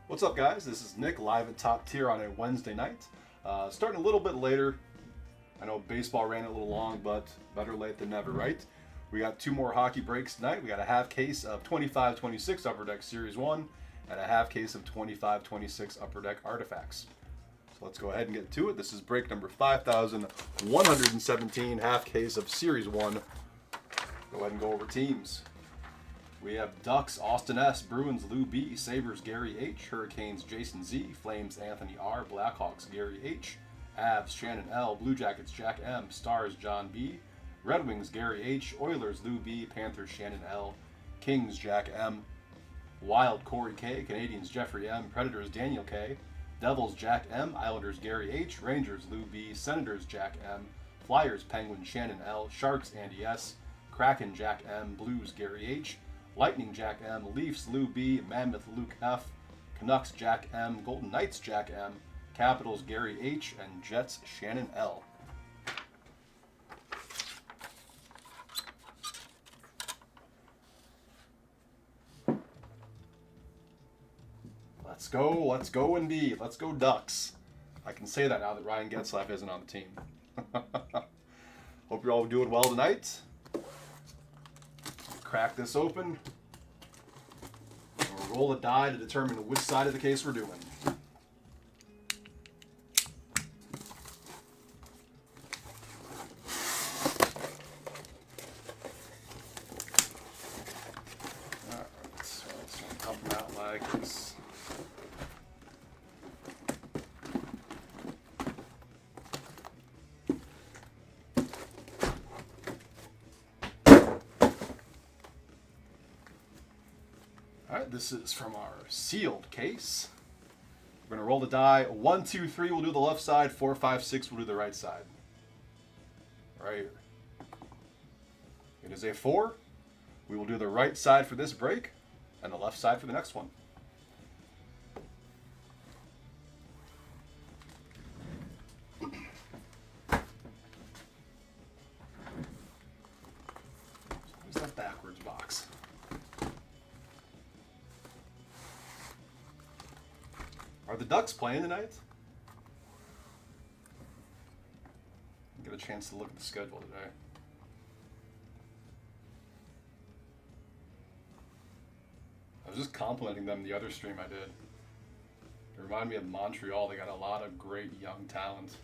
What's up, guys? This is Nick live at Top Tier on a Wednesday night. Starting a little bit later. I know baseball ran a little long, but better late than never, right? We got two more hockey breaks tonight. We got a half case of 25-26 Upper Deck Series 1 and a half case of 25-26 Upper Deck Artifacts. So let's go ahead and get to it. This is break number 5,117, half case of Series 1. Go ahead and go over teams. We have Ducks, Austin S., Bruins, Lou B., Sabres, Gary H., Hurricanes, Jason Z., Flames, Anthony R., Blackhawks, Gary H., Avs, Shannon L., Blue Jackets, Jack M., Stars, John B., Red Wings, Gary H., Oilers, Lou B., Panthers, Shannon L., Kings, Jack M., Wild, Corey K., Canadians, Jeffrey M., Predators, Daniel K., Devils, Jack M., Islanders, Gary H., Rangers, Lou B., Senators, Jack M., Flyers, Penguins, Shannon L., Sharks, Andy S., Kraken, Jack M., Blues, Gary H., Lightning, Jack M., Leafs, Lou B., Mammoth, Luke F., Canucks, Jack M., Golden Knights, Jack M., Capitals, Gary H., and Jets, Shannon L. Let's go indeed. Let's go Ducks. I can say that now that Ryan Getzlaf isn't on the team. Hope you're all doing well tonight. Crack this open. And we'll roll a die to determine which side of the case we're doing. Alright, so let's dump them out like this. Alright, this is from our sealed case. We're going to roll the die. 1, 2, 3, we'll do the left side. 4, 5, 6, we'll do the right side. Right here. It is a 4. We will do the right side for this break and the left side for the next one. Where's that backwards box? Are the Ducks playing tonight? Get a chance to look at the schedule today. I was just complimenting them the other stream I did. It reminded me of Montreal. They got a lot of great young talent.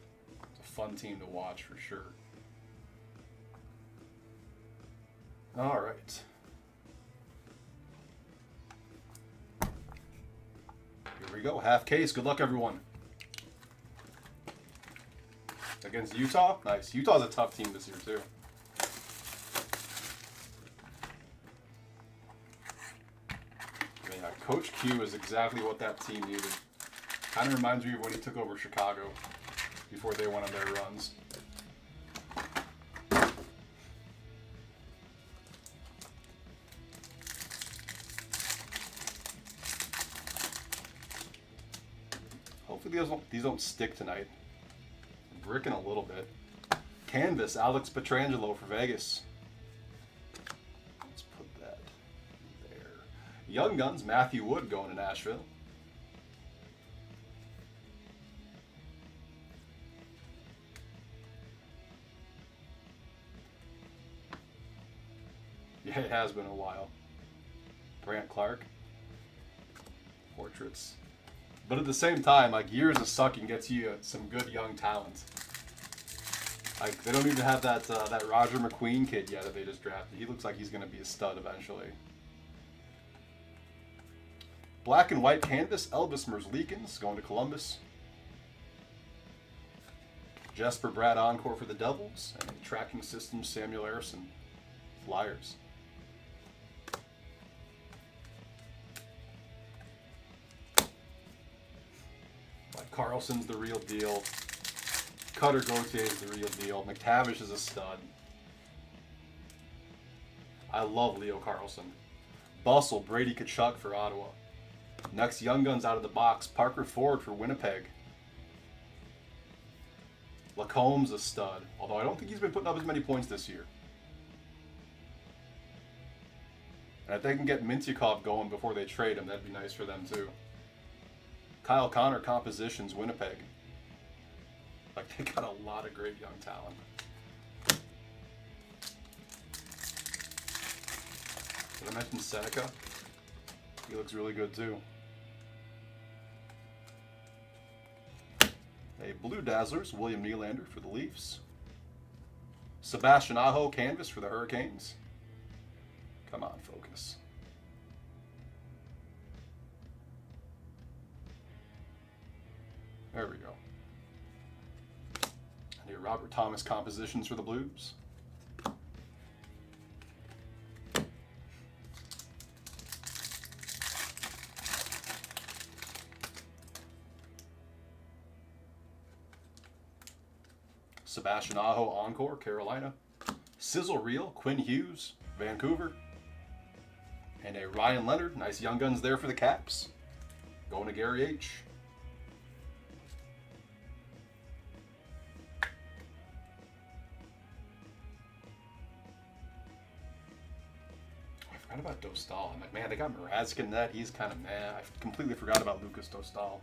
It's a fun team to watch for sure. All right. Here we go, half case. Good luck, everyone. Against Utah? Nice. Utah's a tough team this year, too. Yeah, Coach Q is exactly what that team needed. Kind of reminds me of when he took over Chicago before they went on their runs. Hopefully these don't stick tonight. I'm bricking a little bit. Canvas, Alex Pietrangelo for Vegas. Let's put that there. Young Guns, Matthew Wood going to Nashville. Yeah, it has been a while. Brant Clark. Portraits. But at the same time, like, years of sucking gets you some good young talent. Like, they don't even have that that Roger McQueen kid yet that they just drafted. He looks like he's going to be a stud eventually. Black and white canvas, Elvis Merzlikins going to Columbus. Jesper Brad Encore for the Devils. And tracking system, Samuel Ersson, Flyers. Carlson's the real deal. Cutter Gauthier is the real deal. McTavish is a stud. I love Leo Carlson. Bustle, Brady Tkachuk for Ottawa. Next Young Guns out of the box. Parker Ford for Winnipeg. Lacomb's a stud. Although I don't think he's been putting up as many points this year. And if they can get Mintyukov going before they trade him, that'd be nice for them too. Kyle Connor Compositions, Winnipeg. Like, they got a lot of great young talent. Did I mention Seneca? He looks really good too. A Blue Dazzlers, William Nylander for the Leafs. Sebastian Aho canvas for the Hurricanes. Come on, focus. There we go. And your Robert Thomas compositions for the Blues. Sebastian Aho Encore, Carolina. Sizzle Reel, Quinn Hughes, Vancouver. And a Ryan Leonard, nice young guns there for the Caps. Going to Gary H. I forgot about Dostal. I'm like, man, they got Mrazek in that. He's kind of meh. I completely forgot about Lucas Dostal.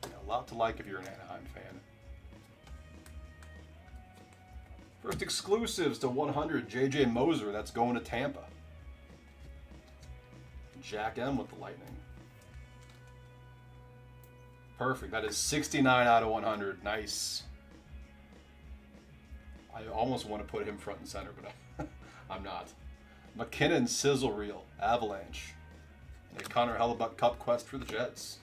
A lot to like if you're an Anaheim fan. First exclusives to 100, JJ Moser. That's going to Tampa. Jack M with the Lightning. Perfect. That is 69 out of 100. Nice. I almost want to put him front and center, but I'm not. McKinnon Sizzle Reel, Avalanche. And a Connor Hellebuck Cup Quest for the Jets.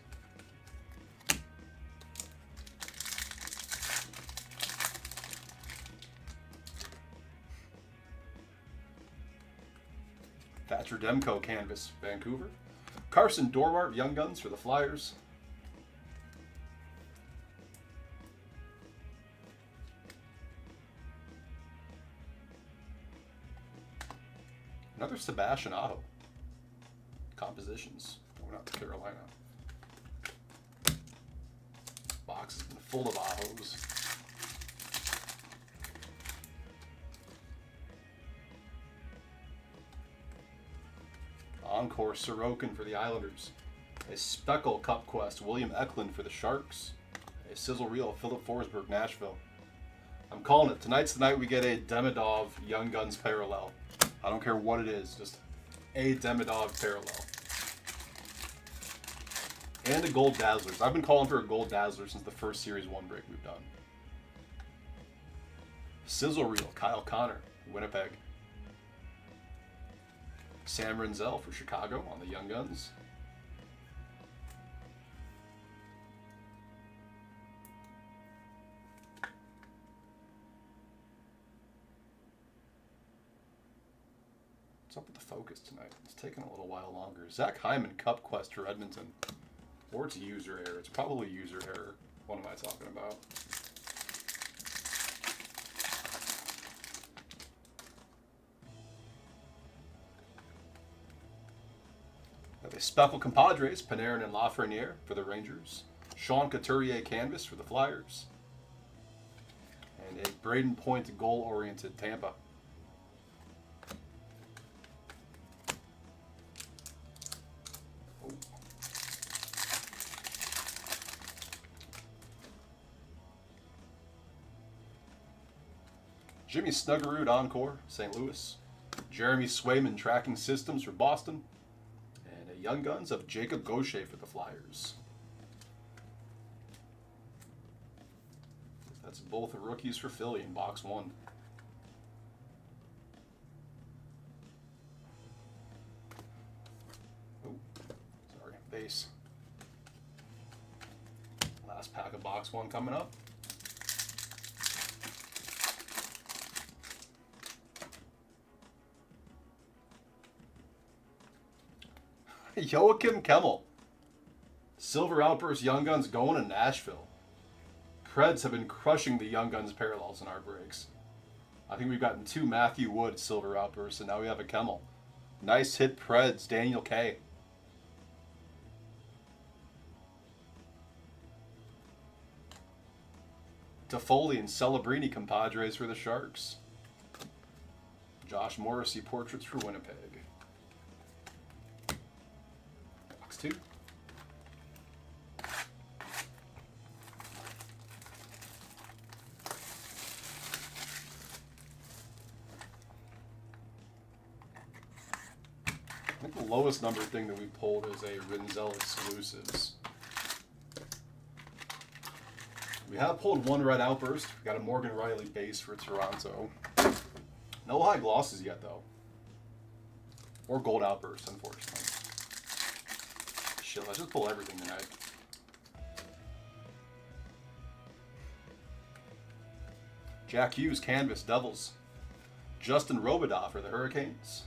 Thatcher Demko canvas, Vancouver. Carson Dorwart, Young Guns for the Flyers. Another Sebastian Aho. Compositions, going out to Carolina. Box has been full of Ahos. Encore Sorokin for the Islanders. A Speckle Cup Quest, William Eklund for the Sharks. A Sizzle Reel, Philip Forsberg, Nashville. I'm calling it. Tonight's the night we get a Demidov Young Guns parallel. I don't care what it is, just a Demidov parallel. And a Gold Dazzlers. I've been calling for a Gold Dazzler since the first Series 1 break we've done. Sizzle Reel, Kyle Connor, Winnipeg. Sam Renzel for Chicago on the Young Guns. What's up with the focus tonight? It's taking a little while longer. Zach Hyman Cup Quest for Edmonton. Or it's user error. It's probably user error. What am I talking about? The Speckle Compadres, Panarin and Lafreniere for the Rangers. Sean Couturier canvas for the Flyers. And a Braden Point goal-oriented Tampa. Oh. Jimmy Snuggerud Encore, St. Louis. Jeremy Swayman Tracking Systems for Boston. Young Guns of Jacob Gaucher for the Flyers. That's both the rookies for Philly in box 1. Oh, sorry, base. Last pack of box 1 coming up. Joachim Kemmel. Silver Outburst Young Guns going to Nashville. Preds have been crushing the Young Guns parallels in our breaks. I think we've gotten 2 Matthew Wood Silver Outbursts, and now we have a Kemmel. Nice hit, Preds, Daniel K. Toffoli and Celebrini Compadres for the Sharks. Josh Morrissey Portraits for Winnipeg. ×2. I think the lowest number thing that we pulled is a Rinzel Exclusives. We have pulled one Red Outburst. We got a Morgan Riley base for Toronto. No high glosses yet, though. Or Gold Outburst, unfortunately. Shit, let's just pull everything tonight. Jack Hughes, Canvas, Devils. Justin Robidoux for the Hurricanes.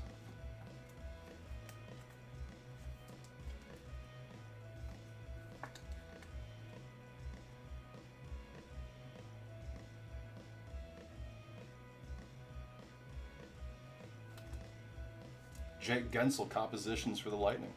Jake Gensel, compositions for the Lightning.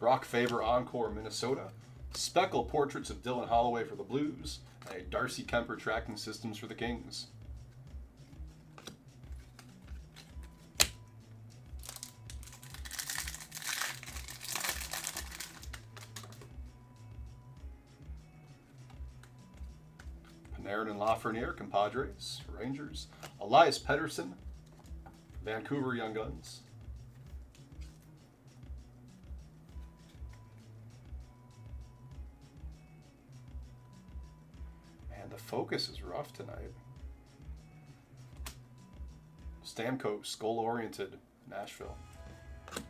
Brock Faber, Encore, Minnesota. Speckle, Portraits of Dylan Holloway for the Blues. And a Darcy Kemper, Tracking Systems for the Kings. Panarin and Lafreniere, Compadres, Rangers. Elias Pettersson, Vancouver Young Guns. Man, the focus is rough tonight. Stamkos, Skull Oriented, Nashville. I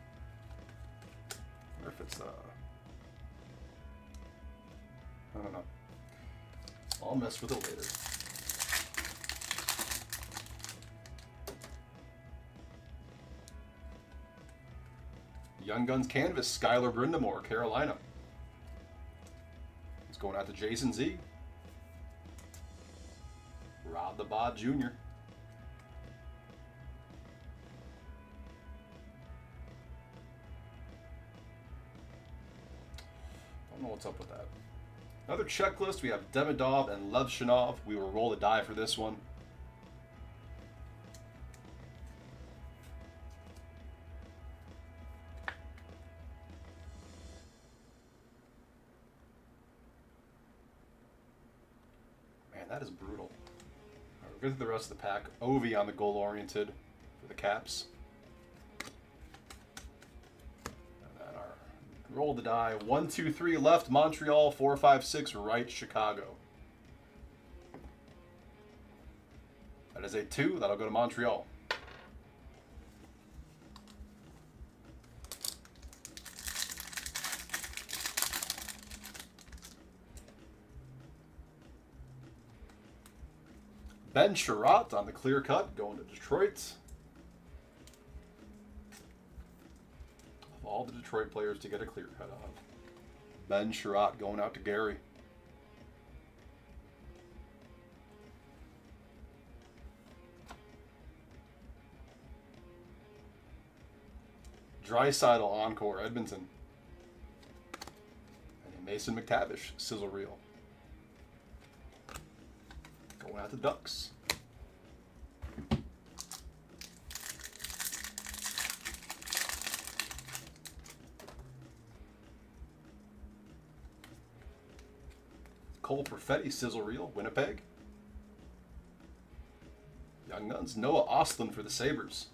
wonder if it's I don't know. I'll mess with it later. Young Guns Canvas, Skylar Brindamore, Carolina. It's going out to Jason Z. Rod the Bod Jr. Don't know what's up with that. Another checklist, we have Demidov and Levshinov. We will roll the die for this one. Man, that is brutal. All right, we'll get to the rest of the pack. Ovi on the goal-oriented for the Caps. Roll the die. 1, 2, 3 left, Montreal. 4, 5, 6 right, Chicago. That is a 2. That'll go to Montreal. Ben Sherratt on the clear cut, going to Detroit. All the Detroit players to get a clear cut on. Ben Sherratt going out to Gary. Draisaitl Encore, Edmonton. And a Mason McTavish, Sizzle Reel. Going out to Ducks. Cole Perfetti, Sizzle Reel, Winnipeg. Young Guns, Noah Ostlund for the Sabres.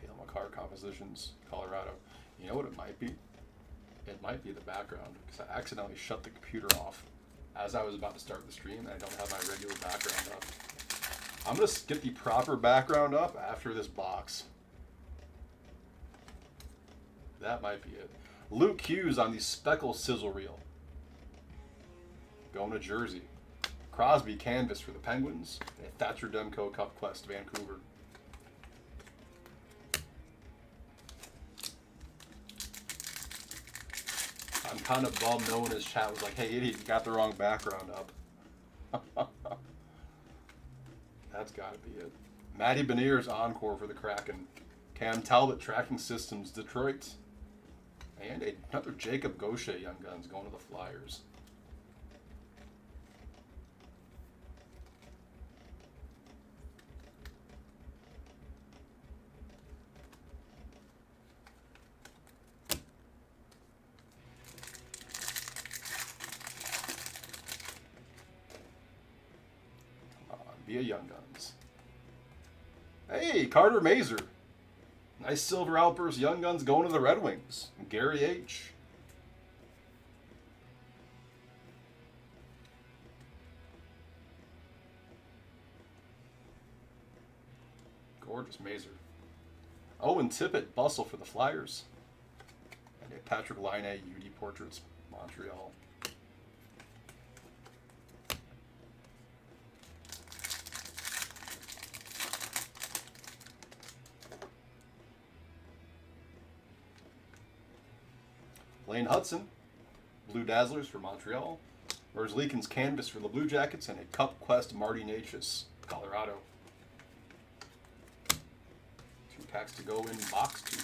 Kale McCarr compositions, Colorado. You know what it might be? It might be the background, because I accidentally shut the computer off as I was about to start the stream, and I don't have my regular background up. I'm going to get the proper background up after this box. That might be it. Luke Hughes on the Speckle Sizzle Reel. Going to Jersey. Crosby Canvas for the Penguins. And Thatcher Demko Cup Quest, Vancouver. kind of bummed no one in his chat was like, hey, idiot, you got the wrong background up. That's got to be it. Matty Beniers encore for the Kraken. Cam Talbot Tracking Systems Detroit. And another Jacob Gaucher Young Guns going to the Flyers. Via Young Guns. Hey, Carter Mazer. Nice silver outburst Young Guns going to the Red Wings. Gary H. Gorgeous Mazer. Owen Tippett, Bustle for the Flyers. And a Patrick Laine UD Portraits, Montreal. Lane Hudson, Blue Dazzlers for Montreal. Merzlikins Canvas for the Blue Jackets, and a Cup Quest Marty Natchez, Colorado. 2 packs to go in box 2.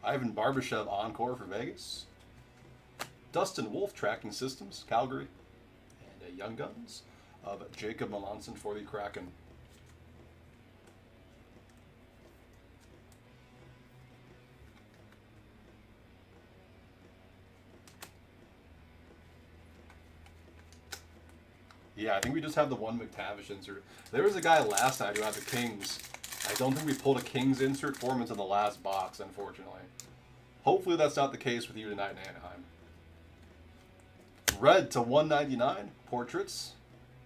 Ivan Barbashev encore for Vegas. Dustin Wolf Tracking Systems, Calgary. And a Young Guns of Jacob Melanson for the Kraken. Yeah, I think we just have the one McTavish insert. There was a guy last night who had the Kings. I don't think we pulled a Kings insert for him into the last box, unfortunately. Hopefully that's not the case with you tonight in Anaheim. Red to 199, Portraits.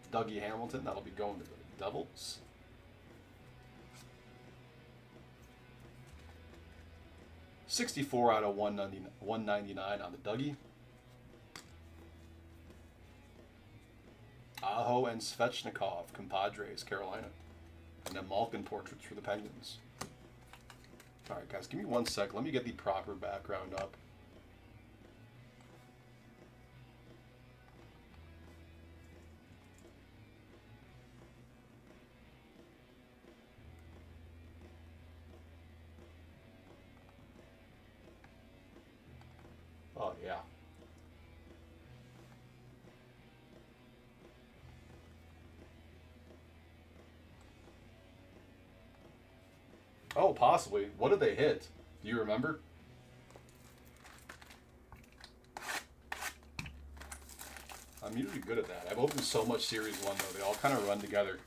Dougie Hamilton, that'll be going to the Devils. $64 out of 199 on the Dougie. Aho and Svechnikov, Compadres, Carolina. And then Malkin Portraits for the Penguins. Alright guys, give me 1 sec. Let me get the proper background up. Oh yeah. Oh, possibly. What did they hit? Do you remember? I'm usually good at that. I've opened so much Series 1, though. They all kind of run together.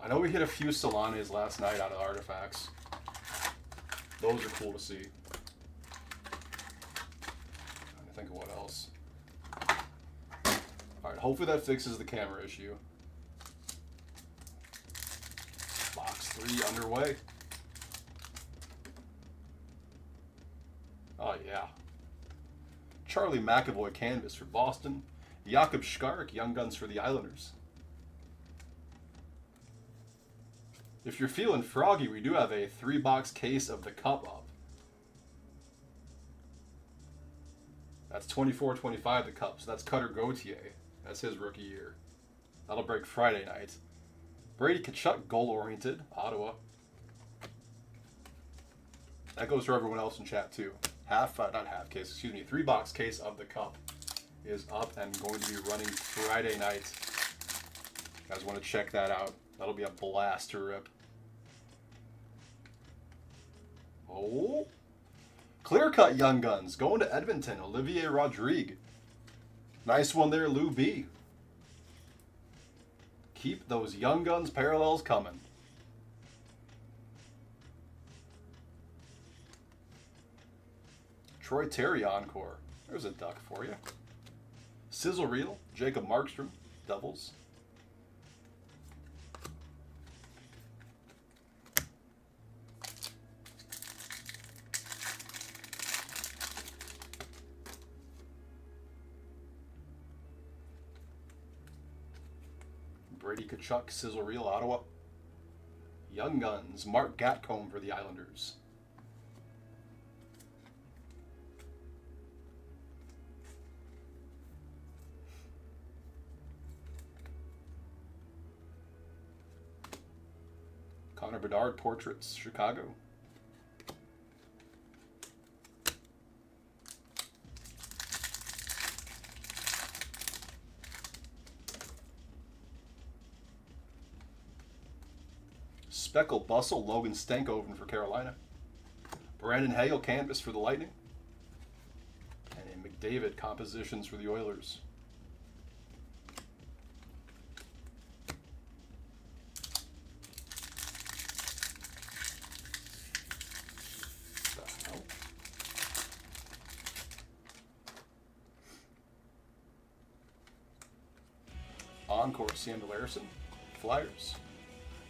I know we hit a few Solanes last night out of Artifacts. Those are cool to see. Trying to think of what else. Alright, hopefully that fixes the camera issue. Box 3 underway. Oh yeah. Charlie McAvoy canvas for Boston. Jakob Skark, Young Guns for the Islanders. If you're feeling froggy, we do have a 3-box case of the Cup up. That's 24-25 the Cup, so that's Cutter Gauthier. That's his rookie year. That'll break Friday night. Brady Tkachuk, goal-oriented, Ottawa. That goes for everyone else in chat too. Not half case, excuse me. 3-box case of the Cup is up and going to be running Friday night. You guys want to check that out? That'll be a blast to rip. Oh, clear-cut Young Guns going to Edmonton. Olivier Rodrigue. Nice one there, Lou B. Keep those Young Guns parallels coming. Troy Terry encore. There's a duck for you. Sizzle Reel, Jacob Markstrom, Devils. Brady Tkachuk, Sizzle Reel, Ottawa. Young Guns, Mark Gatcombe for the Islanders. Connor Bedard Portraits, Chicago. Speckle Bustle, Logan Stankoven for Carolina. Brandon Hale canvas for the Lightning. And McDavid compositions for the Oilers. Encore Samuel Larson, Flyers.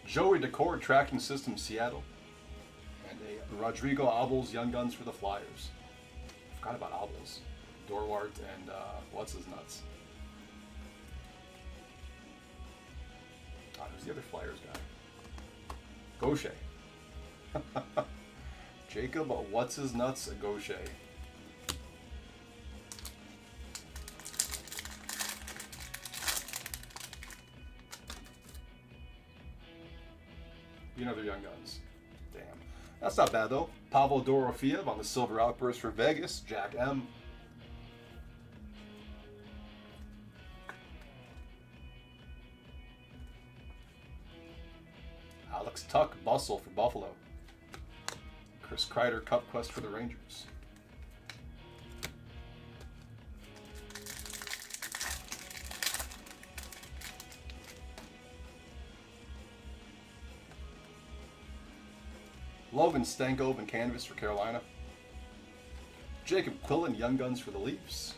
Joey Decor Tracking System, Seattle. And a Rodrigo Abels Young Guns for the Flyers. Forgot about Abels. Dorwart and what's his nuts? Who's the other Flyers guy? Gaucher. Jacob, what's his nuts? Gaucher. Another Young Guns. Damn. That's not bad, though. Pavel Dorofeev on the Silver Outburst for Vegas. Jack M. Alex Tuck, Bustle for Buffalo. Chris Kreider, Cup Quest for the Rangers. Logan Stankoven canvas for Carolina. Jacob Quillen Young Guns for the Leafs.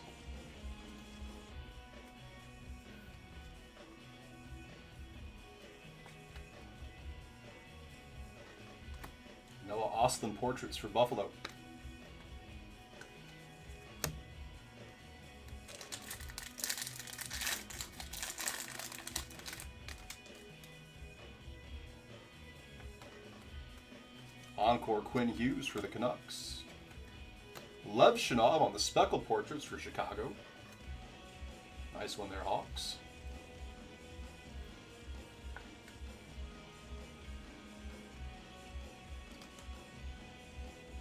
Noah Austin Portraits for Buffalo. Encore Quinn Hughes for the Canucks. Lev Shinov on the Speckle Portraits for Chicago. Nice one there, Hawks.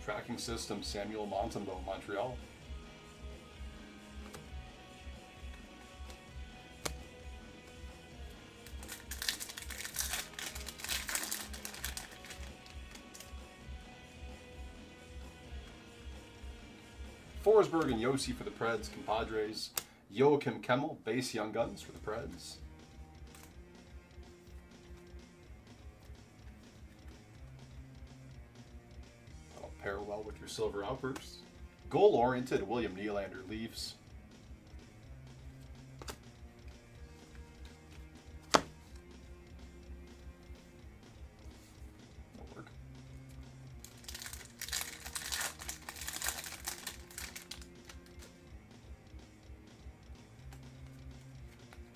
Tracking System, Samuel Montembeau, Montreal. Forsberg and Yossi for the Preds, Compadres. Joachim Kemmel, base Young Guns for the Preds. That'll pair well with your Silver Outbursts. Goal-oriented, William Nylander, Leafs.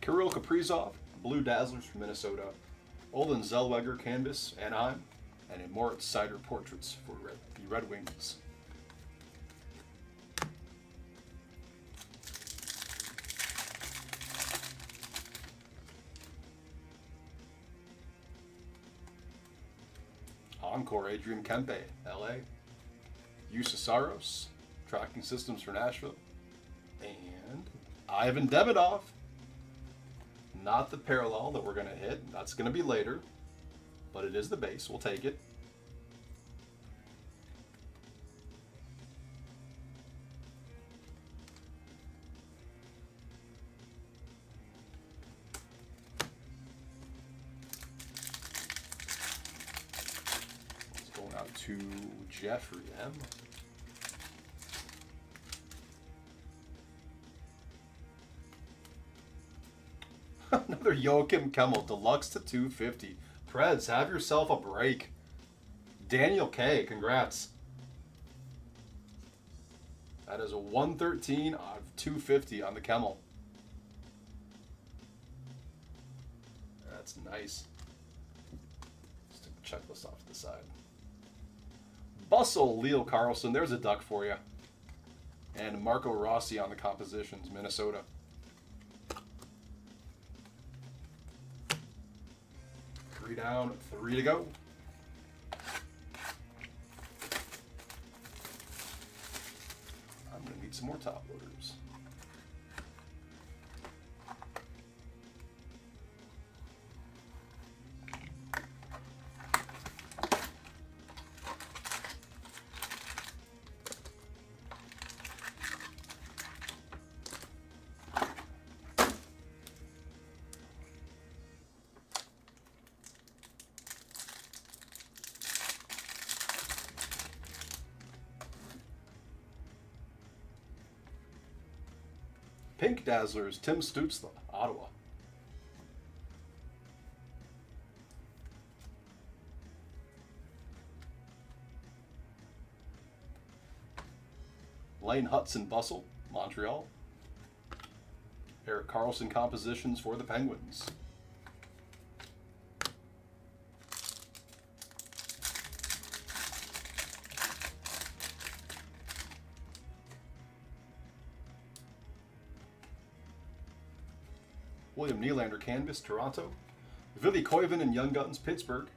Kirill Kaprizov, Blue Dazzlers from Minnesota. Olin Zellweger, Canvas, Anaheim. And a Moritz Seider Portraits for the Red Wings. Encore Adrian Kempe, LA. Saros, Tracking Systems for Nashville. And Ivan Demidov. Not the parallel that we're going to hit. That's going to be later. But it is the base. We'll take it. It's going out to Jeffrey M. Another Joachim Kemmel, deluxe to 250. Preds, have yourself a break. Daniel K, congrats. That is a 113 out of 250 on the Kemmel. That's nice. checklist off to the side. Bustle, Leo Carlson. There's a duck for you. And Marco Rossi on the compositions, Minnesota. Three down, 3 to go. I'm going to need some more top loaders. Pink Dazzlers, Tim Stützle, Ottawa. Lane Hudson, Bustle, Montreal. Eric Carlson compositions for the Penguins. William Nylander canvas, Toronto. Ville Koivunen and Young Guns, Pittsburgh.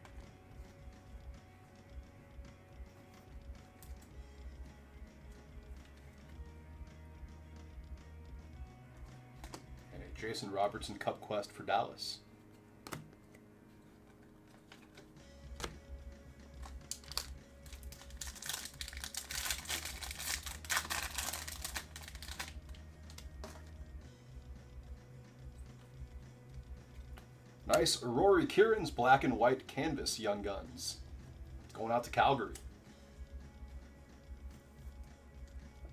And a Jason Robertson Cup Quest for Dallas. Nice Rory Kieran's black and white canvas, Young Guns. It's going out to Calgary.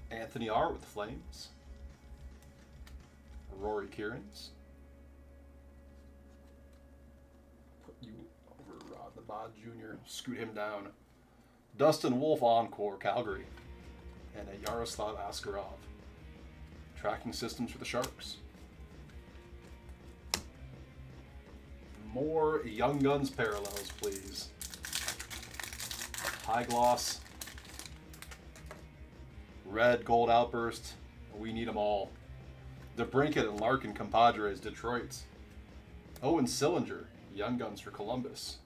Anthony R. with the Flames. Rory Kieran's. Put you over Rod the Bod Jr. Scoot him down. Dustin Wolf Encore, Calgary. And a Yaroslav Askarov. Tracking systems for the Sharks. More Young Guns parallels, please. High gloss. Red Gold Outburst. We need them all. DeBrincat and Larkin Compadres, Detroit. Owen Sillinger, Young Guns for Columbus.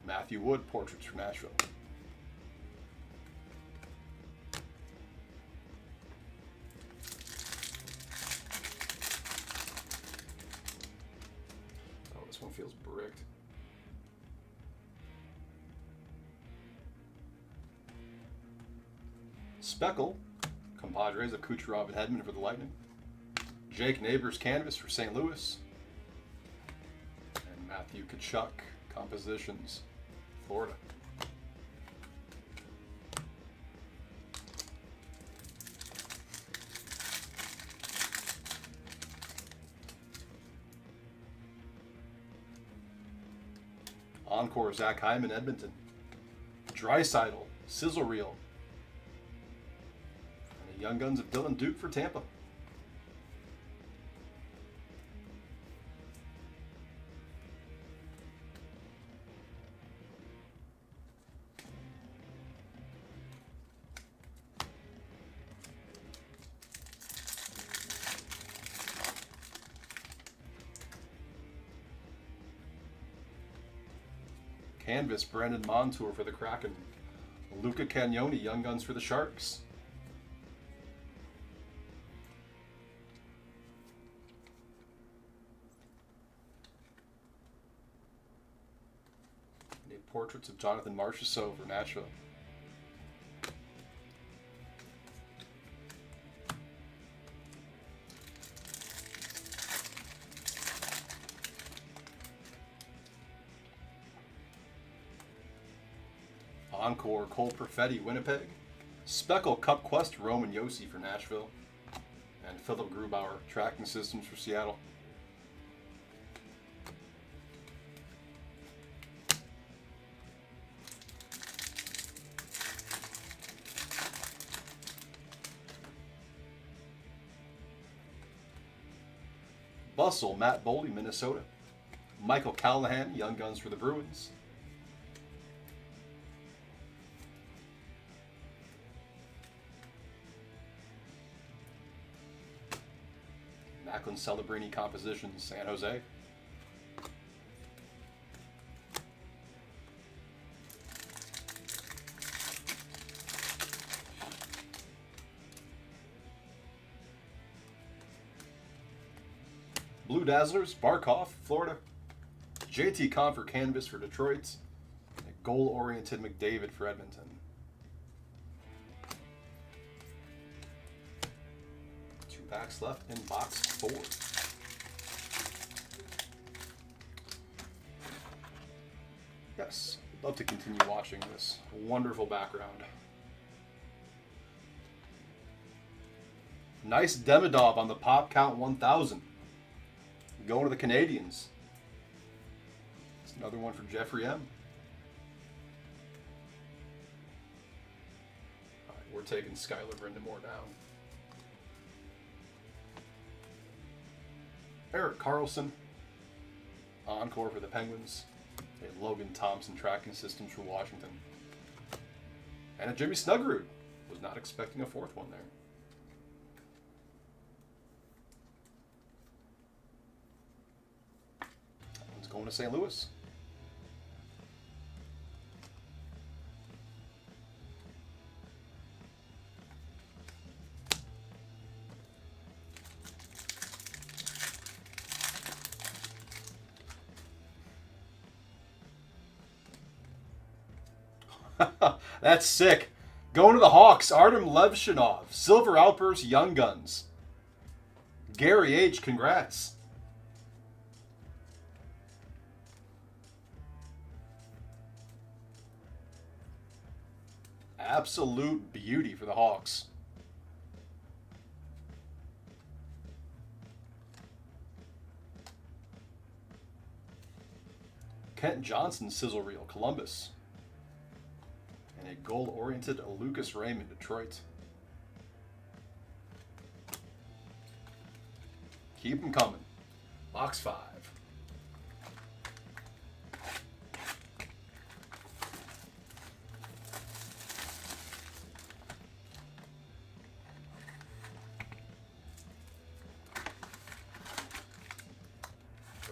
Matthew Wood, Portraits for Nashville. This one feels bricked. Speckle, Compadres of Kucherov and Hedman for the Lightning. Jake Neighbors canvas for St. Louis. And Matthew Tkachuk compositions, Florida. Encore, Zach Hyman, Edmonton. Draisaitl, Sizzle Reel. And the Young Guns of Dylan Duke for Tampa. Canvas, Brandon Montour for the Kraken. Luca Cagnoni, Young Guns for the Sharks. And portraits of Jonathan Marchessault for Nashville. Encore, Cole Perfetti, Winnipeg. Speckle Cup Quest, Roman Josi for Nashville. And Philip Grubauer, Tracking Systems for Seattle. Bustle, Matt Boldy, Minnesota. Michael Callahan, Young Guns for the Bruins. Macklin Celebrini Compositions, San Jose. Blue Dazzlers, Barkov, Florida. JT Confer Canvas for Detroit. And goal-oriented McDavid for Edmonton. Two packs left in box 4. Yes, I'd love to continue watching this wonderful background. Nice Demidov on the pop count 1000. Going to the Canadians. It's another one for Jeffrey M. All right, we're taking Skylar Brindamore down. Eric Carlson. Encore for the Penguins. A Logan Thompson Tracking Systems for Washington. And a Jimmy Snuggerud. Was not expecting a fourth one there. Going to St. Louis. That's sick. Going to the Hawks, Artem Levshinov, Silver Outburst, Young Guns. Gary H., congrats. Absolute beauty for the Hawks. Kent Johnson, Sizzle Reel, Columbus. And a goal-oriented Lucas Raymond, Detroit. Keep them coming. Box 5.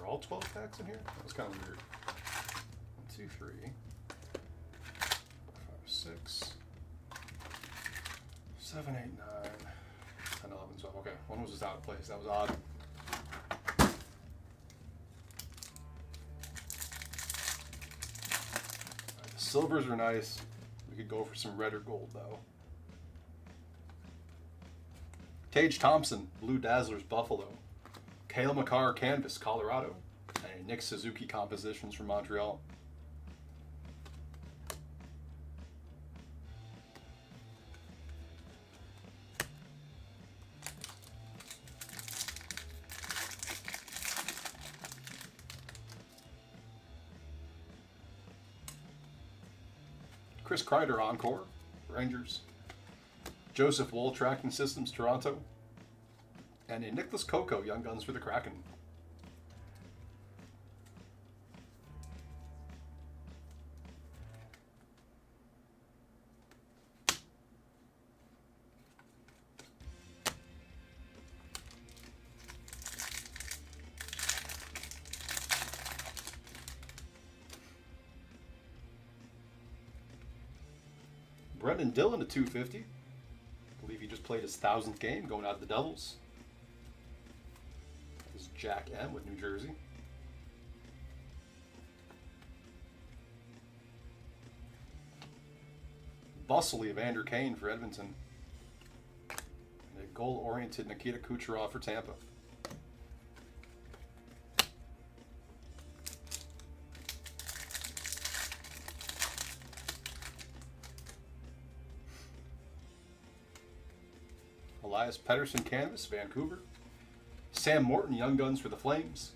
All 12 packs in here? That was kind of weird. 1, 2, 3, 4, 5, 6, 7, 8, 9, 10, 11, 12. Okay, one was just out of place. That was odd. Right, the silvers are nice. We could go for some red or gold, though. Tage Thompson, Blue Dazzlers, Buffalo. Cale Makar, Canvas, Colorado. And Nick Suzuki Compositions from Montreal. Chris Kreider, Encore, Rangers. Joseph Woll, Tracking Systems, Toronto. And a Nicholas Coco, Young Guns for the Kraken. Brendan Dillon to 250. I believe he just played his 1000th game going out to the Devils. This is Jack M. with New Jersey. Bustle, Evander Kane for Edmonton. And a goal-oriented Nikita Kucherov for Tampa. Elias Pettersson, Canvas, Vancouver. Sam Morton, Young Guns for the Flames.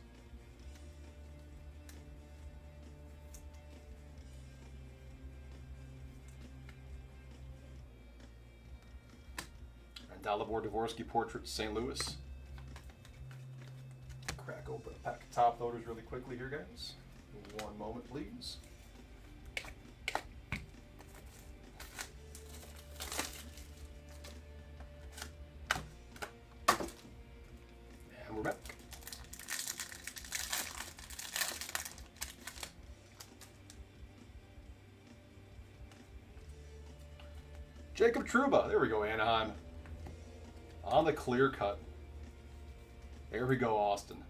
And Dalibor Dvorsky Portrait, St. Louis. Crap. top loaders really quickly here, guys. 1 moment, please. And we're back. Jacob Trouba. There we go, Anaheim. On the clear cut. There we go, Austin.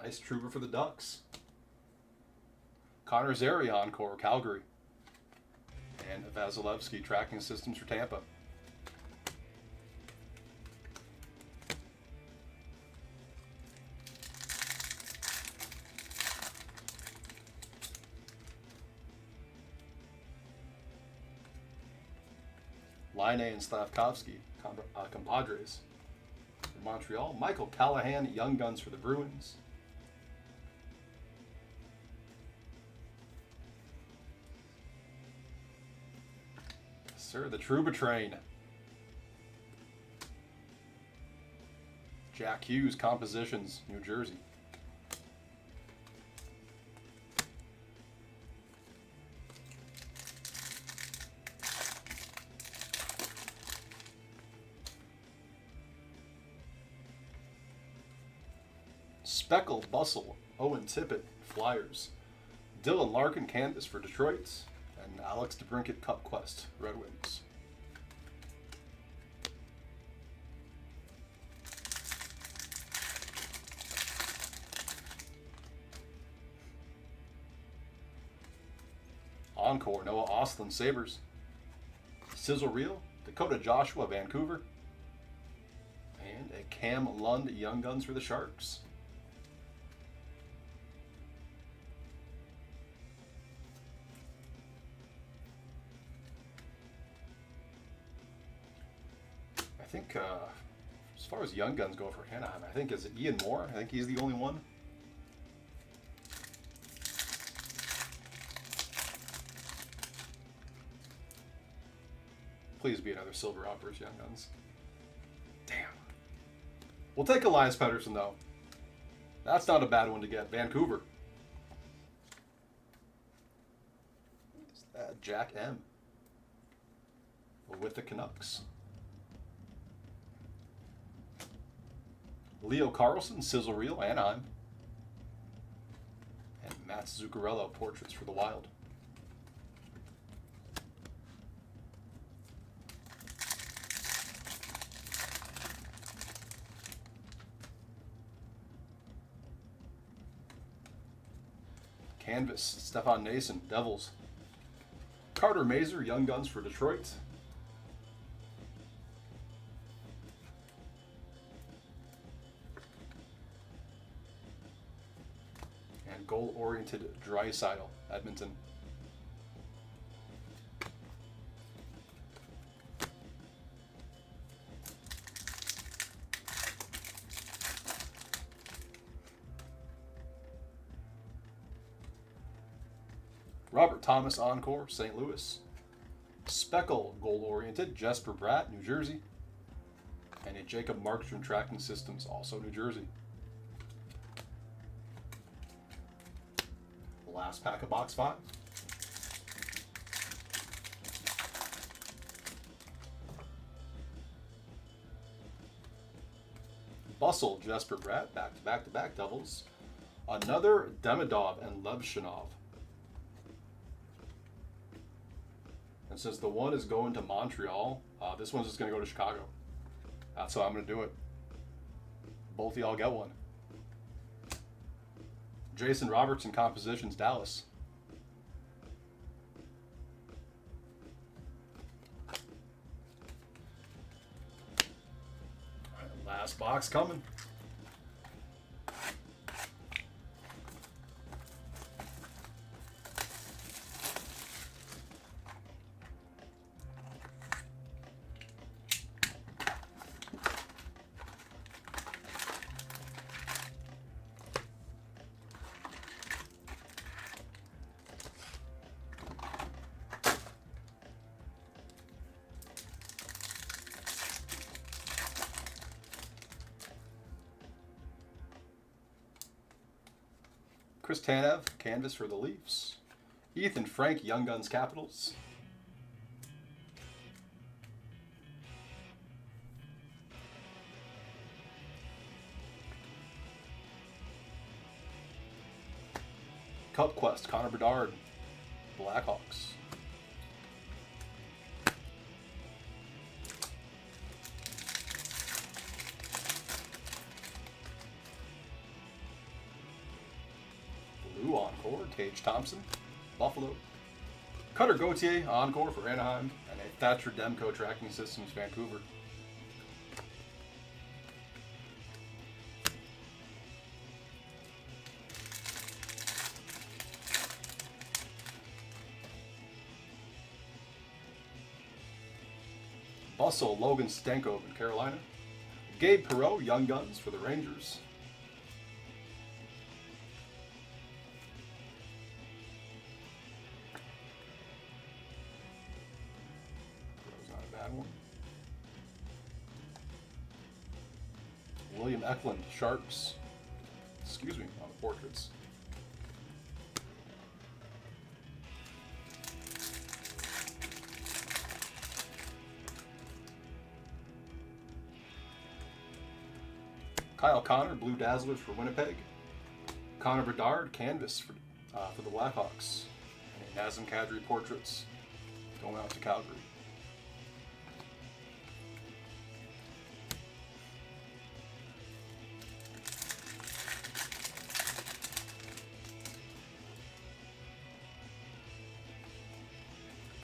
Nice Trouba for the Ducks. Connor Zary encore, Calgary. And Vasilevsky tracking systems for Tampa. Line and Slavkovsky, compadres for Montreal. Michael Callahan, Young Guns for the Bruins. Sir, the Trouba train. Jack Hughes, Compositions, New Jersey. Speckle, Bustle, Owen Tippett, Flyers. Dylan Larkin, Canvas for Detroit. And Alex DeBrincat, Cup Quest, Red Wings. Encore, Noah Ostlund, Sabres. Sizzle Reel, Dakota Joshua, Vancouver. And a Cam Lund, Young Guns for the Sharks. I think as far as Young Guns go for Anaheim, I think is it Ian Moore? I think he's the only one. Please be another Silver Uppers, Young Guns. Damn. We'll take Elias Pettersson, though. That's not a bad one to get. Vancouver. Is that Jack M. With the Canucks. Leo Carlson, Sizzle Reel, Anaheim. And Matt Zuccarello, Portraits for the Wild. Canvas, Stefan Nason, Devils. Carter Mazer, Young Guns for Detroit. And goal-oriented Draisaitl, Edmonton. Robert Thomas, Encore, St. Louis. Speckle, goal-oriented, Jesper Bratt, New Jersey. And a Jacob Markstrom Tracking Systems, also New Jersey. Last pack of box 5. Bustle, Jesper Bratt, back-to-back doubles. Another Demidov and Levshinov. And since the one is going to Montreal, this one's just going to go to Chicago. That's how I'm going to do it. Both of y'all get one. Jason Robertson, Compositions, Dallas. All right, last box coming. Chris Tanev, canvas for the Leafs. Ethan Frank, Young Guns Capitals. Cup Quest, Connor Bedard, Blackhawks. Blue Encore, Tage Thompson, Buffalo. Cutter Gauthier, Encore for Anaheim. And a Thatcher Demko Tracking Systems, Vancouver. Bustle, Logan Stanko in Carolina. Gabe Perreault, Young Guns for the Rangers. Perreault's not a bad one. William Eklund, Sharks. Excuse me, on the portraits. Kyle Connor, Blue Dazzlers for Winnipeg. Connor Bedard, canvas for the Blackhawks. And Nazem Kadri portraits going out to Calgary.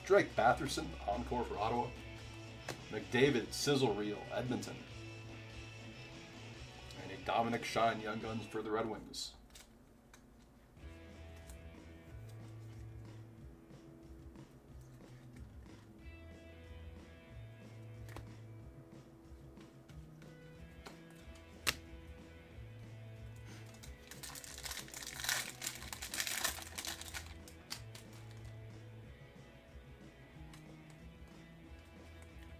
Drake Batherson, Encore for Ottawa. McDavid, Sizzle Reel, Edmonton. Dominic Shine, Young Guns for the Red Wings.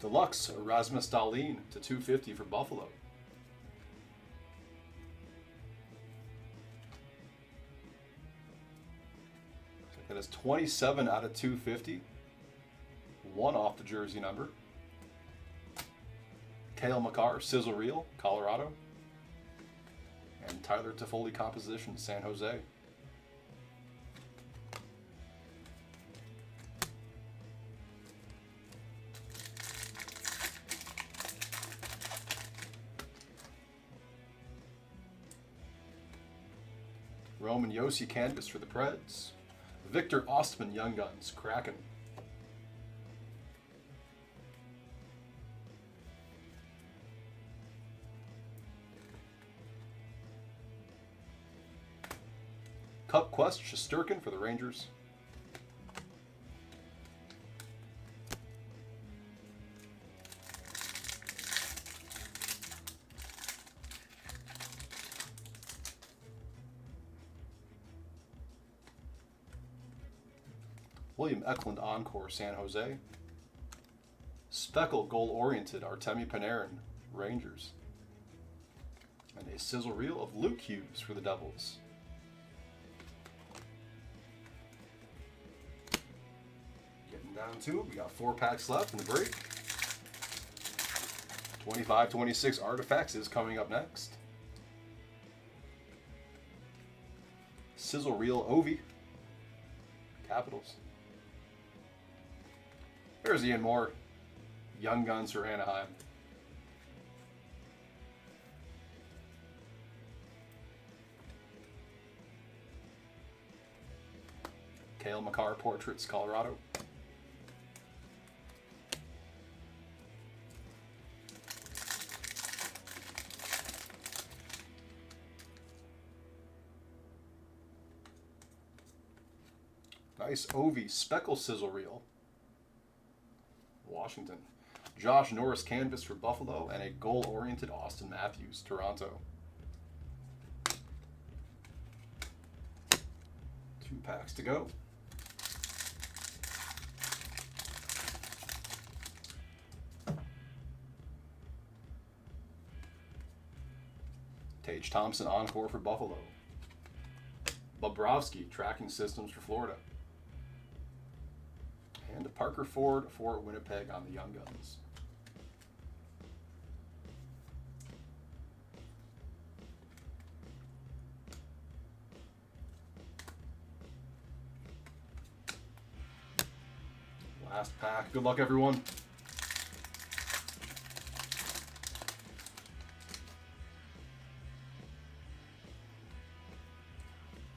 Deluxe, Erasmus Dahlin to 250 for Buffalo. That is 27 out of 250. One off the jersey number. Cale Makar, Sizzle Reel, Colorado. And Tyler Toffoli composition, San Jose. Roman Josi, canvas for the Preds. Victor Ostman, Young Guns, Kraken. Cup Quest, Shesterkin for the Rangers. William Eklund, Encore, San Jose. Speckle, goal-oriented, Artemi Panarin, Rangers. And a sizzle reel of Luke Hughes for the Devils. Getting down to it. We got 4 packs left in the break. 25-26 Artifacts is coming up next. Sizzle reel Ovi, Capitals. There's Ian Moore, Young Guns for Anaheim. Cale Makar portraits, Colorado. Nice Ovi Speckle sizzle reel. Washington. Josh Norris canvas for Buffalo, and a goal-oriented Austin Matthews, Toronto. 2 packs to go. Tage Thompson, Encore for Buffalo. Bobrovsky, tracking systems for Florida. And Parker Ford for Winnipeg on the Young Guns. Last pack. Good luck, everyone.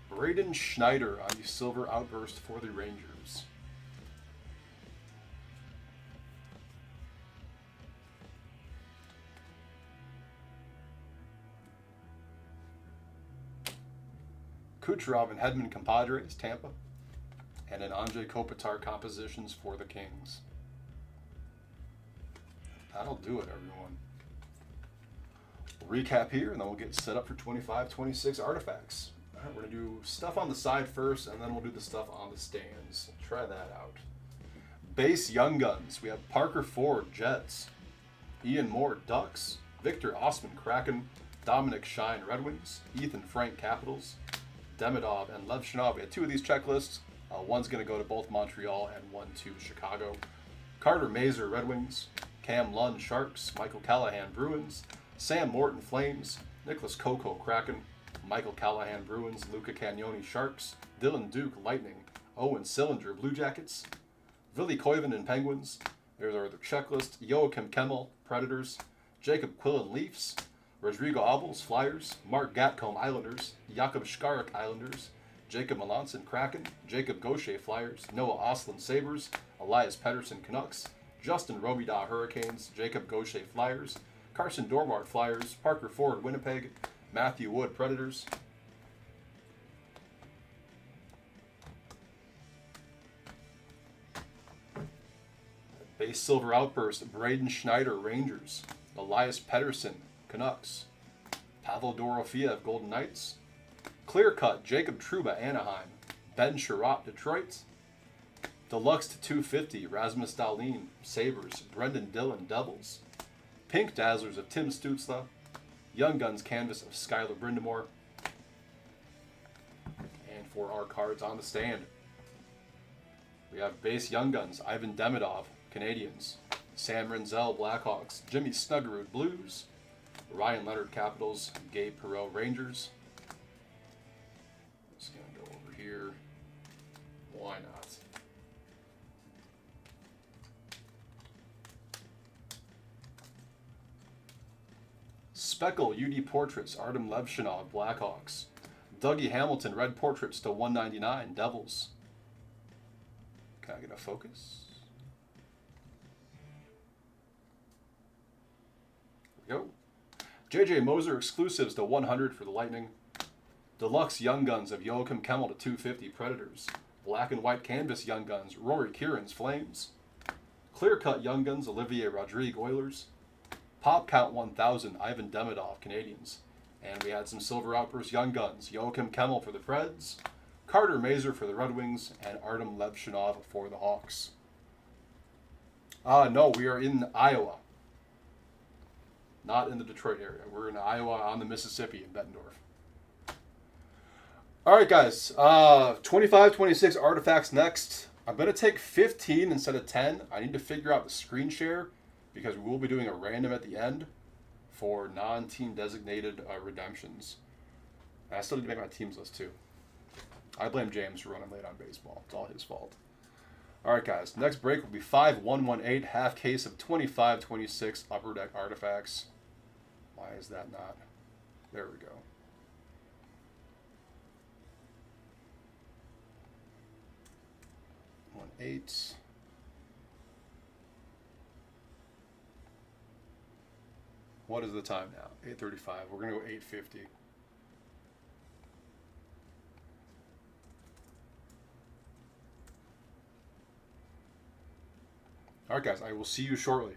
Braden Schneider on the silver outburst for the Rangers. Kucherov and Hedman Compadres, Tampa. And an Anze Kopitar compositions for the Kings. That'll do it, everyone. We'll recap here, and then we'll get set up for 25-26 artifacts. All right, we're going to do stuff on the side first, and then we'll do the stuff on the stands. Try that out. Base Young Guns. We have Parker Ford, Jets. Ian Moore, Ducks. Victor Osman, Kraken. Dominic Shine, Red Wings. Ethan Frank, Capitals. Demidov and Lev Shinov. We had 2 of these checklists. One's going to go to both Montreal and one to Chicago. Carter Mazer, Red Wings. Cam Lund, Sharks. Michael Callahan, Bruins. Sam Morton, Flames. Nicholas Coco, Kraken. Michael Callahan, Bruins. Luca Cagnoni, Sharks. Dylan Duke, Lightning. Owen Sillinger, Blue Jackets. Ville Koivunen, Penguins. There's our other checklist. Joachim Kemmel, Predators. Jacob Quillen, Leafs. Rodrigo Abels, Flyers. Mark Gatcomb, Islanders. Jakob Skarek, Islanders. Jacob Melanson, Kraken. Jacob Gaucher, Flyers. Noah Ostlund, Sabres. Elias Pettersson, Canucks. Justin Robida, Hurricanes. Jacob Gaucher, Flyers. Carson Dormart, Flyers. Parker Ford, Winnipeg. Matthew Wood, Predators. Base Silver Outburst, Braden Schneider, Rangers. Elias Pettersson, Canucks. Pavel Dorofeev, Golden Knights. Clear Cut, Jacob Trouba, Anaheim. Ben Sherratt, Detroit. Deluxe to 250, Rasmus Dahlin, Sabres. Brendan Dillon, Devils. Pink Dazzlers of Tim Stützle. Young Guns canvas of Skylar Brindamore. And for our cards on the stand, we have base Young Guns, Ivan Demidov, Canadians. Sam Renzel, Blackhawks. Jimmy Snuggerud, Blues. Ryan Leonard, Capitals. Gabe Perreault, Rangers. Just going to go over here. Why not? Speckle, UD Portraits, Artem Levshinov, Blackhawks. Dougie Hamilton, Red Portraits to 199, Devils. Can I get a focus? There we go. JJ Moser exclusives to 100 for the Lightning. Deluxe Young Guns of Joachim Kemmel to 250, Predators. Black and White Canvas Young Guns, Rory Kieran's Flames. Clear Cut Young Guns, Olivier Rodrigue, Oilers. Pop Count 1000, Ivan Demidov, Canadians. And we had some Silver Outburst Young Guns, Joachim Kemmel for the Preds, Carter Mazer for the Red Wings, and Artem Levshinov for the Hawks. No, we are in Iowa. Not in the Detroit area. We're in Iowa on the Mississippi in Bettendorf. All right, guys. 25-26 artifacts next. I'm going to take 15 instead of 10. I need to figure out the screen share because we will be doing a random at the end for non-team designated redemptions. And I still need to make my teams list too. I blame James for running late on baseball. It's all his fault. All right, guys. Next break will be 5118, half case of 25-26 Upper Deck artifacts. Why is that not? There we go. 1-8. What is the time now? 8:35. We're going to go 8:50. All right, guys. I will see you shortly.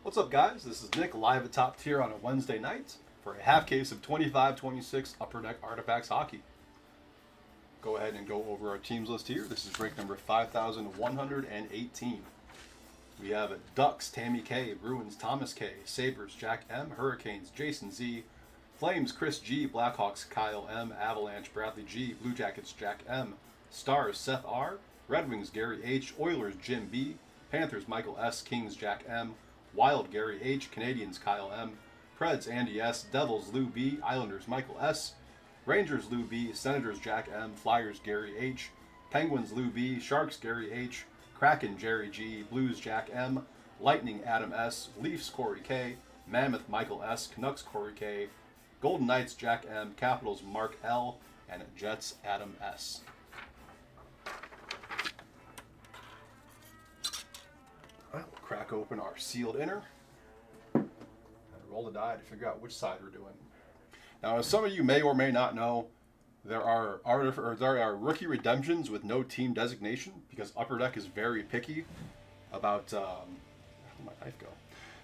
What's up, guys? This is Nick, live at Top Tier on a Wednesday night for a half case of 25-26 Upper Deck Artifacts Hockey. Go ahead and go over our teams list here. This is break number 5,118. We have Ducks, Tammy K, Bruins, Thomas K, Sabres, Jack M, Hurricanes, Jason Z, Flames, Chris G, Blackhawks, Kyle M, Avalanche, Bradley G, Blue Jackets, Jack M, Stars, Seth R, Red Wings, Gary H, Oilers, Jim B, Panthers, Michael S, Kings, Jack M, Wild, Gary H, Canadians, Kyle M, Preds, Andy S, Devils, Lou B, Islanders, Michael S, Rangers, Lou B, Senators, Jack M, Flyers, Gary H, Penguins, Lou B, Sharks, Gary H, Kraken, Jerry G, Blues, Jack M, Lightning, Adam S, Leafs, Corey K, Mammoth, Michael S, Canucks, Corey K, Golden Knights, Jack M, Capitals, Mark L, and Jets, Adam S. All right, we'll crack open our sealed inner and roll the die to figure out which side we're doing. Now, as some of you may or may not know, there are rookie redemptions with no team designation because Upper Deck is very picky about where'd my knife go?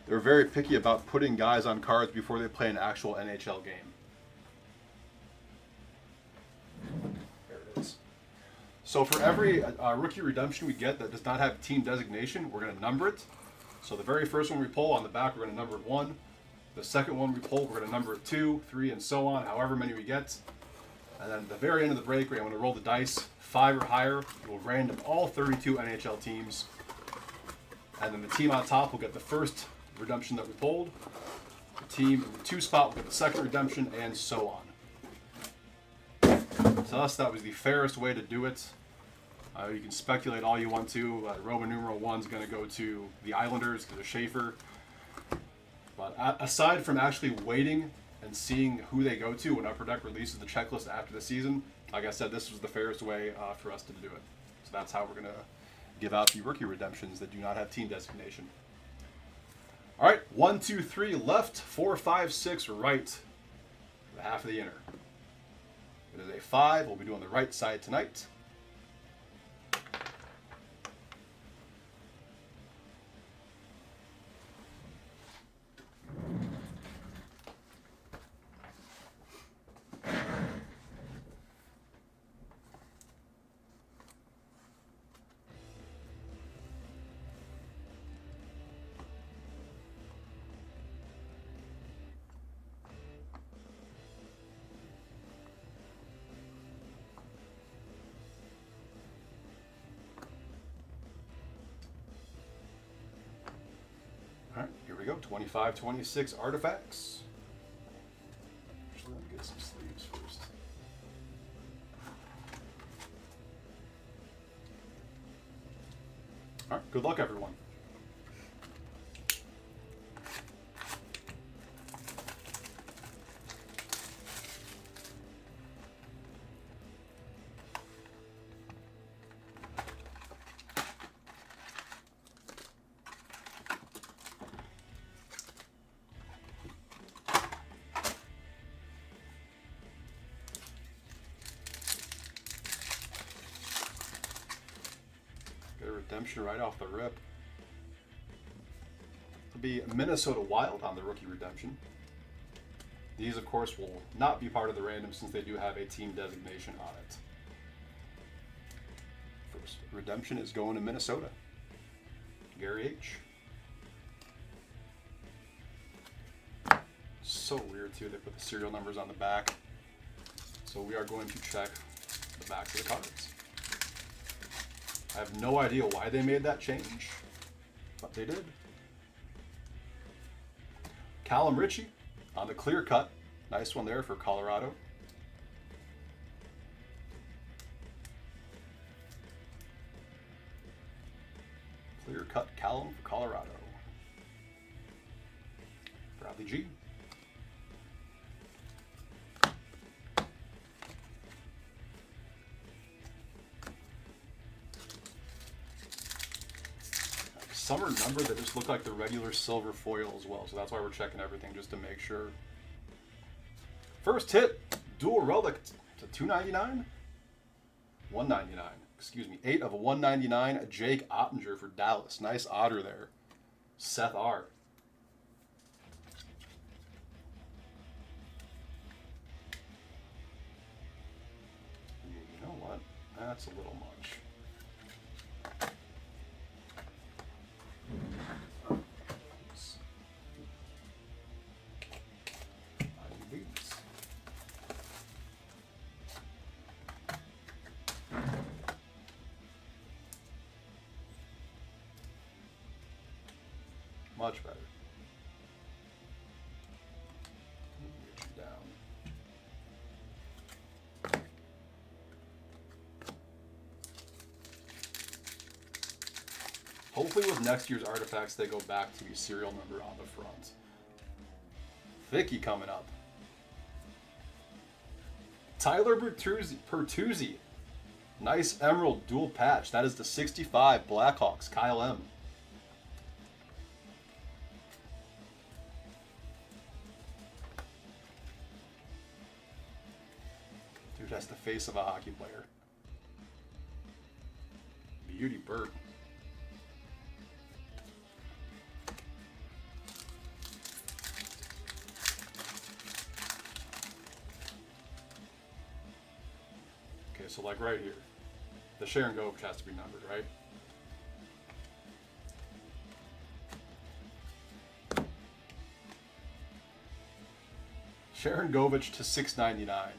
They're very picky about putting guys on cards before they play an actual NHL game. There it is. So for every rookie redemption we get that does not have team designation, we're going to number it. So the very first one we pull on the back, we're going to number it 1. The second one we pull, we're going to number it 2, 3, and so on, however many we get. And then at the very end of the break, we're going to roll the dice, 5 or higher. We'll random all 32 NHL teams. And then the team on top will get the first redemption that we pulled. The team in the 2 spot will get the second redemption, and so on. To us, that was the fairest way to do it. You can speculate all you want to. Roman numeral 1 is going to go to the Islanders because of Schaefer. But aside from actually waiting and seeing who they go to when Upper Deck releases the checklist after the season, like I said, this was the fairest way for us to do it. So that's how we're going to give out the rookie redemptions that do not have team designation. All right, 1, 2, 3 left, 4, 5, 6 right, the half of the inner. It is a 5. We'll be doing the right side tonight. All right, here we go. 25-26 artifacts. Actually, let me get some sleeves first. All right, good luck, everyone. Redemption right off the rip. It'll be Minnesota Wild on the rookie redemption. These, of course, will not be part of the random since they do have a team designation on it. First redemption is going to Minnesota. Gary H. So weird, too. They put the serial numbers on the back. So we are going to check the backs of the cards. I have no idea why they made that change, but they did. Callum Ritchie on the clear cut. Nice one there for Colorado. Clear cut Callum for Colorado. Bradley G. Some are numbered that just look like the regular silver foil as well, so that's why we're checking everything just to make sure. First hit, dual relic to 299, 199. Excuse me, 8 of 199. Jake Ottinger for Dallas. Nice otter there. Seth R. That's a little much. Much better. Get you down. Hopefully with next year's artifacts, they go back to a serial number on the front. Vicky coming up. Tyler Pertuzzi. Nice emerald dual patch. That is the 65 Blackhawks. Kyle M. Dude, that's the face of a hockey player. Beauty bird. Okay, so like right here, the Sharon Govich has to be numbered, right? Sharon Govich to 699.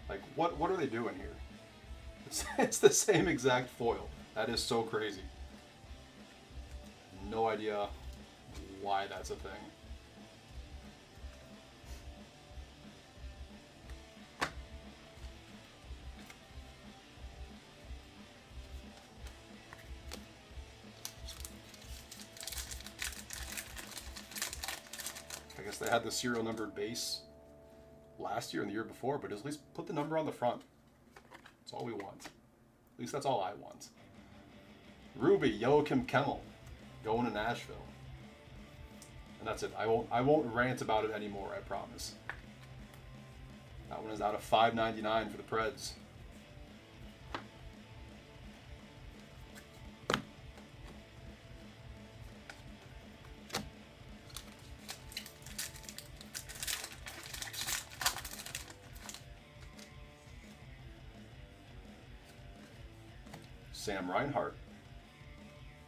Like, what are they doing here? It's the same exact foil. That is so crazy. No idea why that's a thing. I guess they had the serial numbered base last year and the year before, but at least put the number on the front. That's all we want. At least that's all I want. Ruby Joachim Kemmel going to Nashville. And that's it. I won't rant about it anymore, I promise. That one is out of $5.99 for the Preds. Sam Reinhart,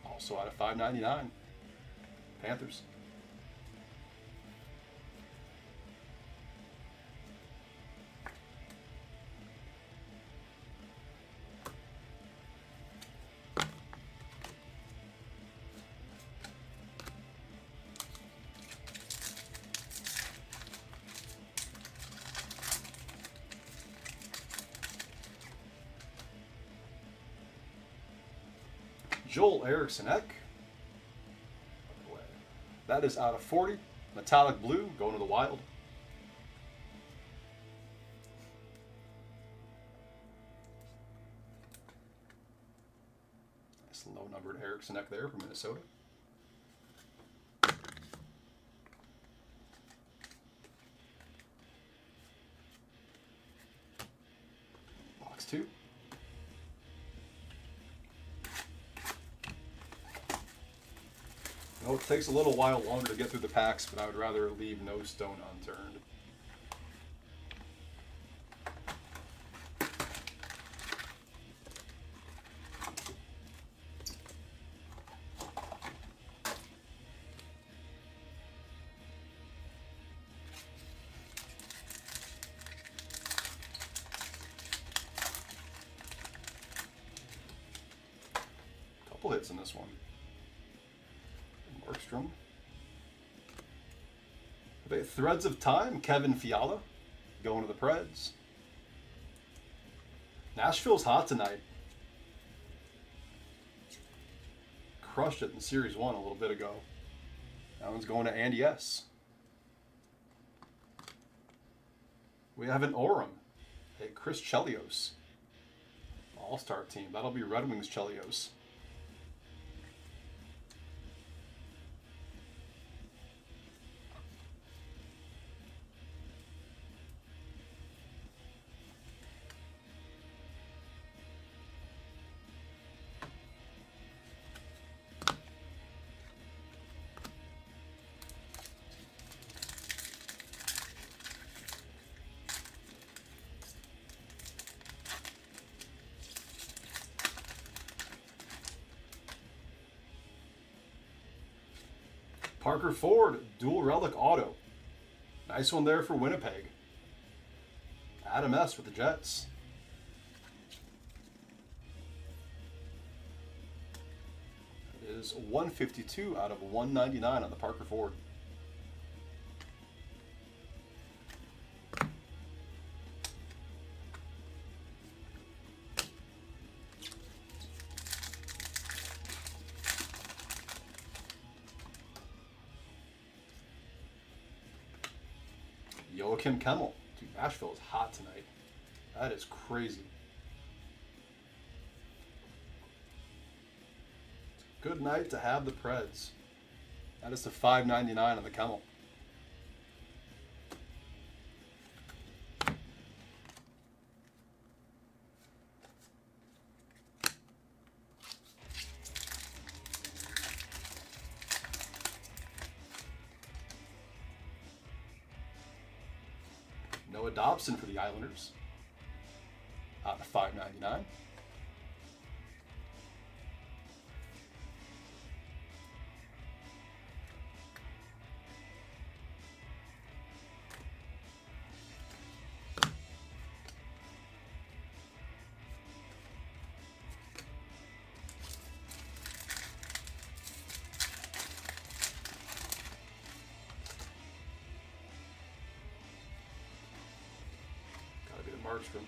also out of $5.99. Panthers. Joel Eriksson-Ek. That is out of 40. Metallic blue going to the Wild. Nice low numbered Eriksson-Ek there from Minnesota. Box 2. Oh, it takes a little while longer to get through the packs, but I would rather leave no stone unturned. Couple hits in this one. Markstrom. Okay, Threads of Time, Kevin Fiala going to the Preds. Nashville's hot tonight. Crushed it in Series 1 a little bit ago. That one's going to Andy S. We have an Orem. Hey, Chris Chelios. All-Star team. That'll be Red Wings Chelios. Parker Ford, dual relic auto. Nice one there for Winnipeg. Adam S. with the Jets. It is 152 out of 199 on the Parker Ford. Joachim Kemmel. Dude, Nashville is hot tonight. That is crazy. It's a good night to have the Preds. That is the $5.99 on the Kemmel. Noah Dobson for the Islanders. Out of $5.99. Markstrom.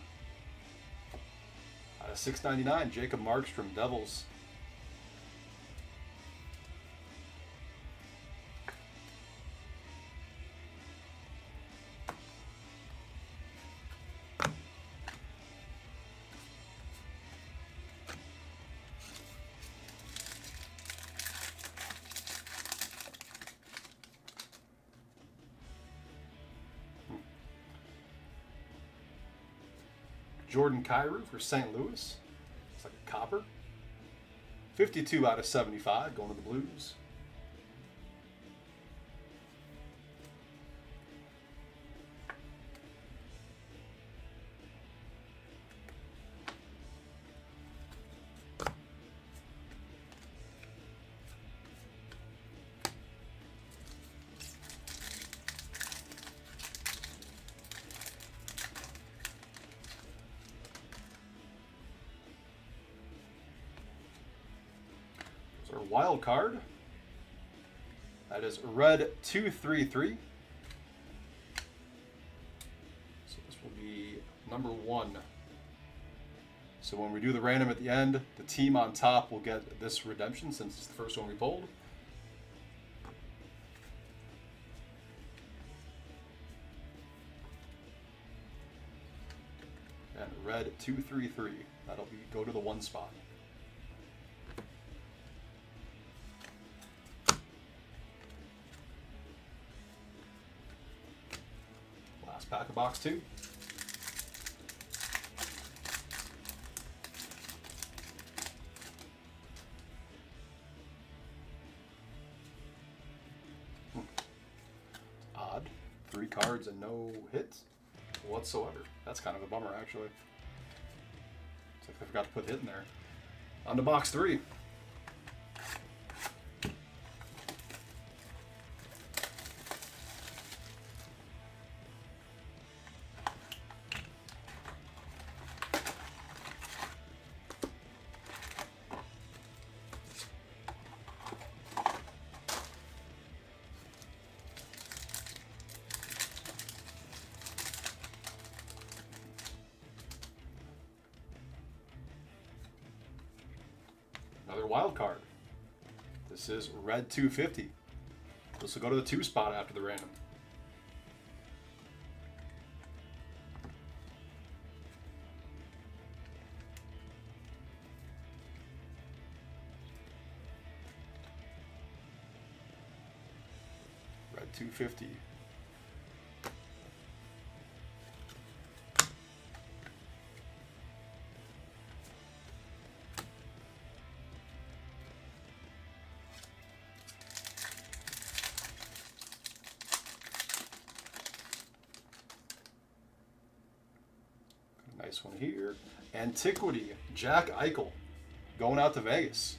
Out of $6.99, Jacob Markstrom, Devils. Jordan Kyrou for St. Louis. It's like a copper. 52 out of 75 going to the Blues. Our wild card. That is red 233. So this will be number 1. So when we do the random at the end, the team on top will get this redemption since it's the first one we pulled. And red 233. That'll be go to the 1 spot. Pack of box 2. Odd. 3 cards and no hits whatsoever. That's kind of a bummer, actually. Looks like I forgot to put the hit in there. On to box 3. Another wild card. This is red 250. This will go to the 2 spot after the random. Red 250. Nice one here. Antiquity, Jack Eichel, going out to Vegas.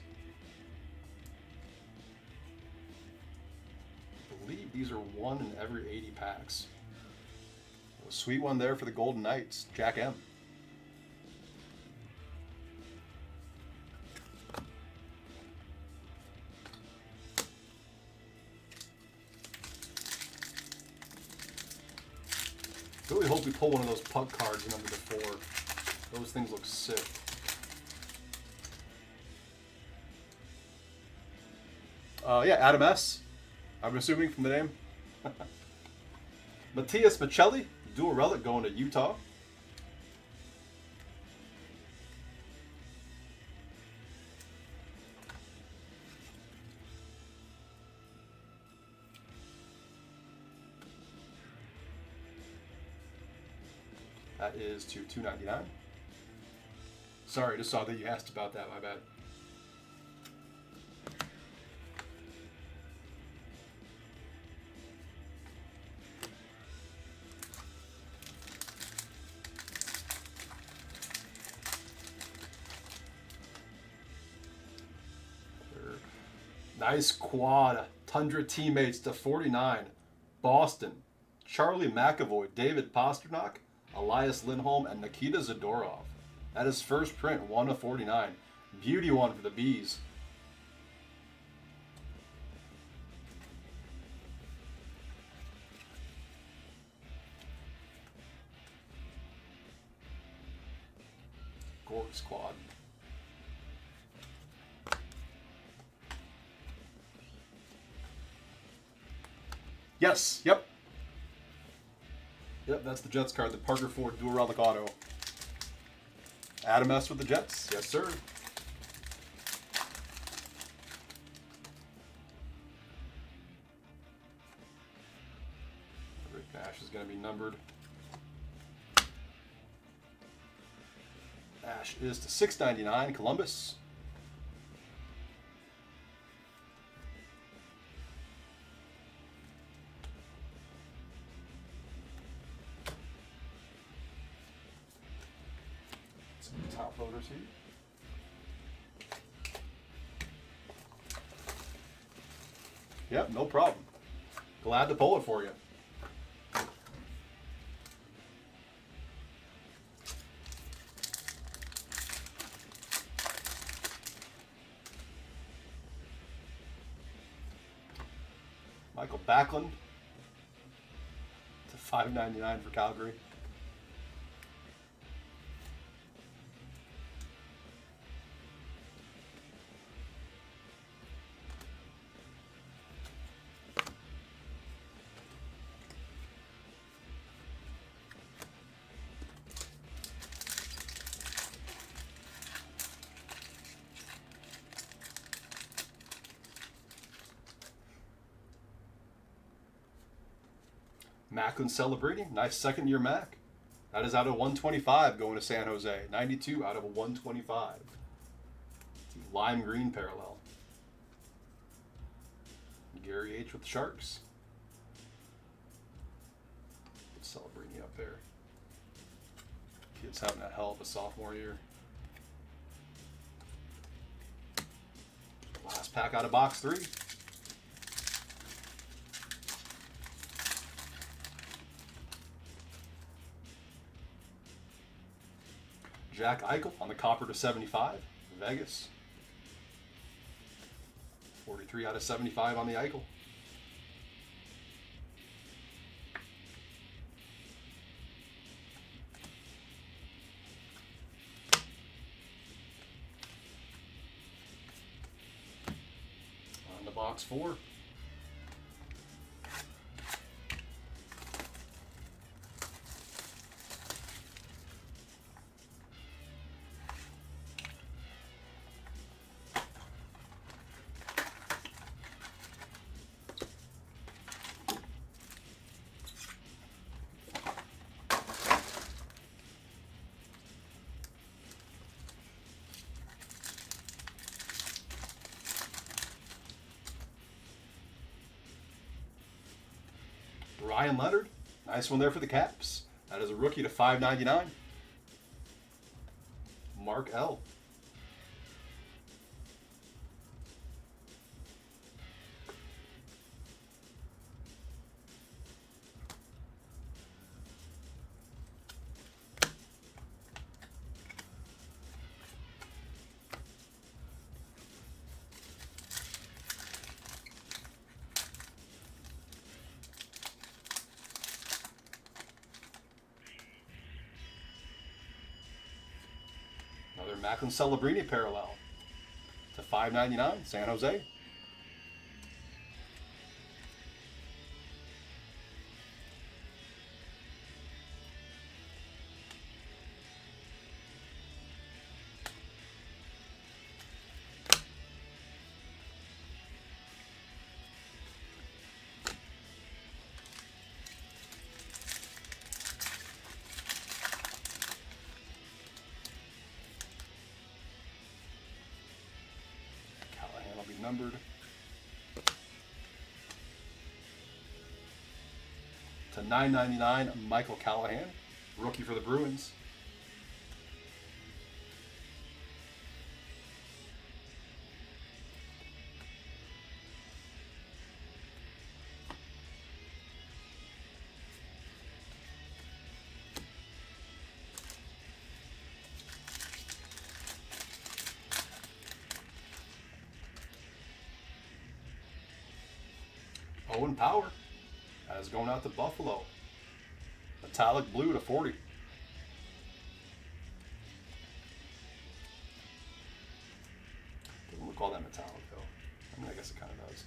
These are 1 in every 80 packs. A sweet one there for the Golden Knights. Jack M. I really hope we pull one of those puck cards in number 4. Those things look sick. Yeah, Adam S. I'm assuming from the name. Matthias Michelli, dual relic going to Utah. That is to $2.99. Sorry, I just saw that you asked about that, my bad. Nice quad. Tundra teammates to 49. Boston. Charlie McAvoy, David Pastrnak, Elias Lindholm, and Nikita Zadorov. That is first print, 1 of 49. Beauty one for the Bees. Gorgeous quad. Yes, yep. Yep, that's the Jets card, the Parker Ford dual relic auto. Adam S. with the Jets. Yes, sir. Rick Nash is going to be numbered. Ash is to $6.99, Columbus. Top loaders here. Yep, no problem. Glad to pull it for you. Michael Backlund to $5.99 for Calgary. Macklin celebrating. Nice second year Mac. That is out of 125 going to San Jose. 92 out of a 125. Lime green parallel. Gary H with the Sharks. Celebrating up there. Kid's having a hell of a sophomore year. Last pack out of box 3. Jack Eichel on the copper to 75, Vegas. 43 out of 75 on the Eichel. On to box 4. Ryan Leonard, nice one there for the Caps. That is a rookie to $5.99. Mark L. Macklin Celebrini parallel to $5.99, San Jose. Numbered to $9.99, Michael Callahan, rookie for the Bruins. Owen Power as going out to Buffalo. Metallic blue to 40. Doesn't look all that metallic though. I mean, I guess it kind of does.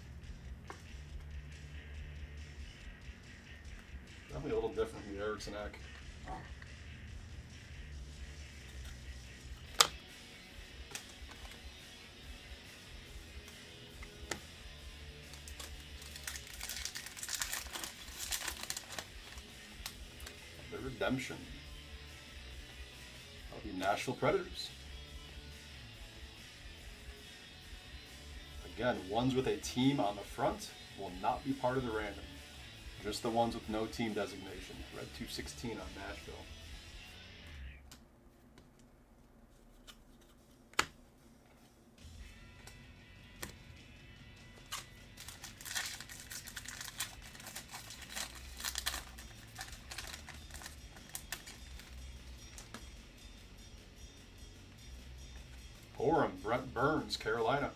Definitely a little different from the Eriksson Ek. Redemption of the Nashville Predators. Again, ones with a team on the front will not be part of the random. Just the ones with no team designation. Red 216 on Nashville. Orem, Brent Burns, Carolina.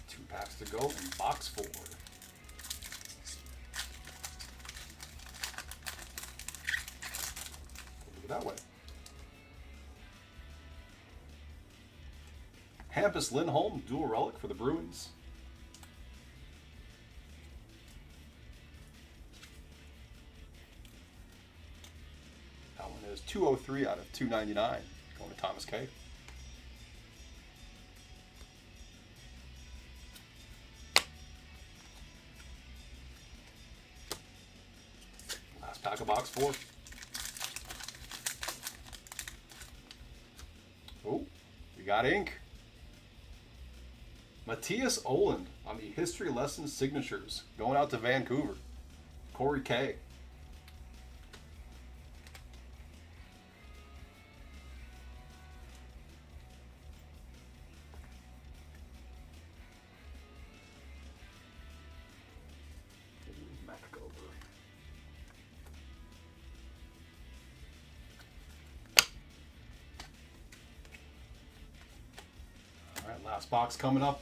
Two packs to go in box 4. Look that way. Hampus Lindholm, dual relic for the Bruins. That one is 203 out of 299. Going to Thomas K. Last pack of box 4. Oh, we got ink. Matthias Oland on the History Lesson Signatures, going out to Vancouver. Corey K. All right, last box coming up.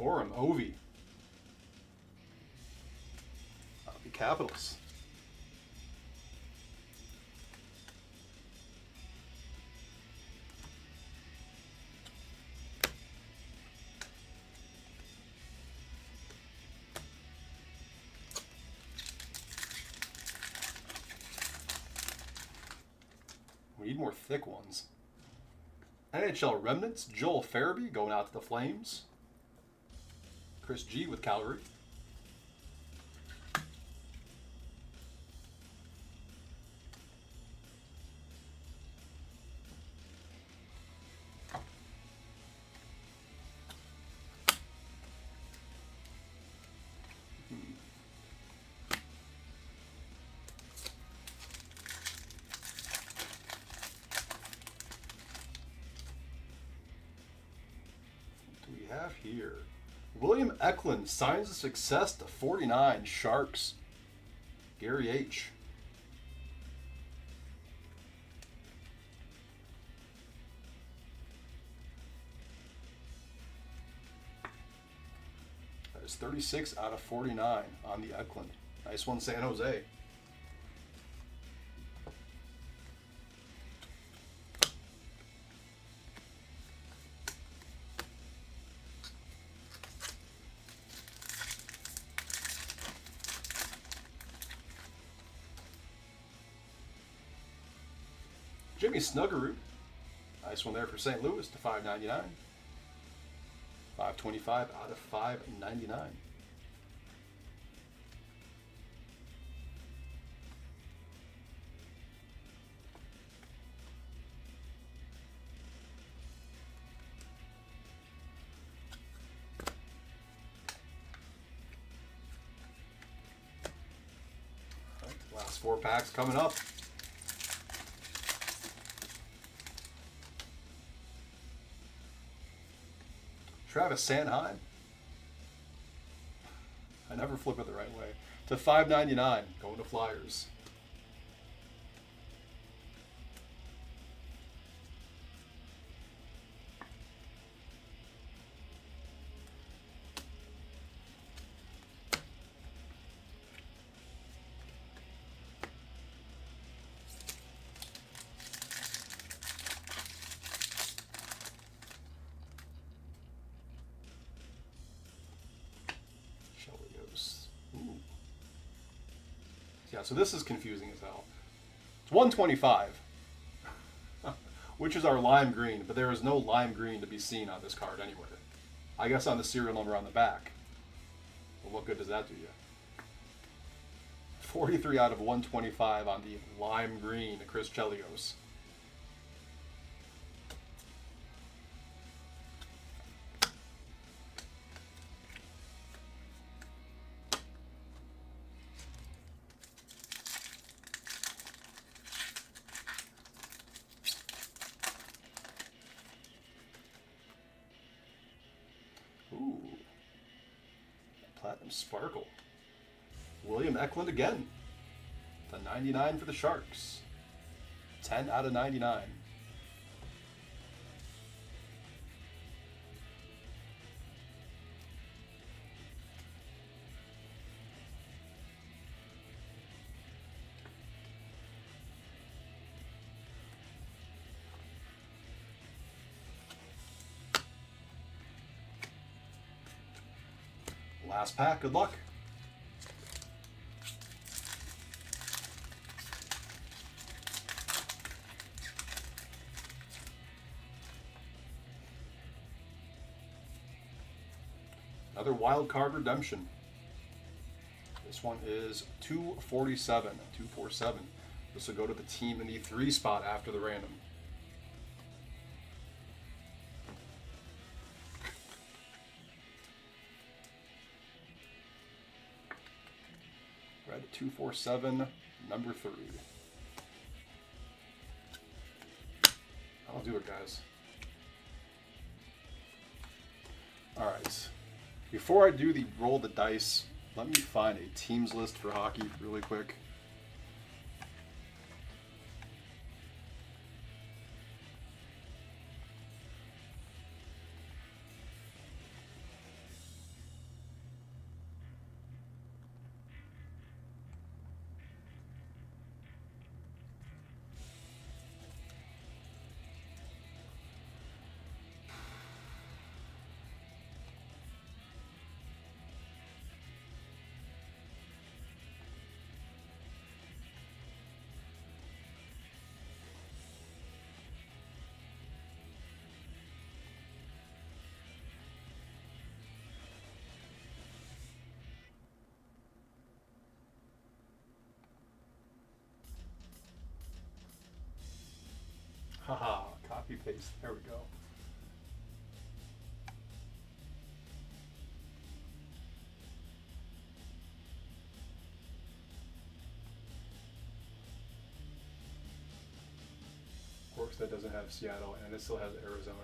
Orem, Ovi. The Capitals. We need more thick ones. NHL Remnants, Joel Farabee going out to the Flames. Chris G with Calgary. have here? William Eklund signs a success to 49. Sharks. Gary H. That is 36 out of 49 on the Eklund. Nice one, San Jose. Jimmy Snuggerud. Nice one there for St. Louis to 599. 525 out of 599. Right, last 4 packs coming up. Travis Sanheim. I never flip it the right way. To 599, going to Flyers. Yeah, so this is confusing as hell. It's 125, which is our lime green, but there is no lime green to be seen on this card anywhere. I guess on the serial number on the back. Well, what good does that do you? 43 out of 125 on the lime green Chris Chelios. Ooh, Platinum Sparkle. William Eklund again. The 99 for the Sharks. 10 out of 99. Last pack, good luck. Another wild card redemption. This one is 247. 247. This will go to the team in the 3 spot after the random. Red 247, number 3. I'll do it, guys. All right. Before I do the roll the dice, let me find a teams list for hockey really quick. Haha, copy paste. There we go. Of course, that doesn't have Seattle, and it still has Arizona.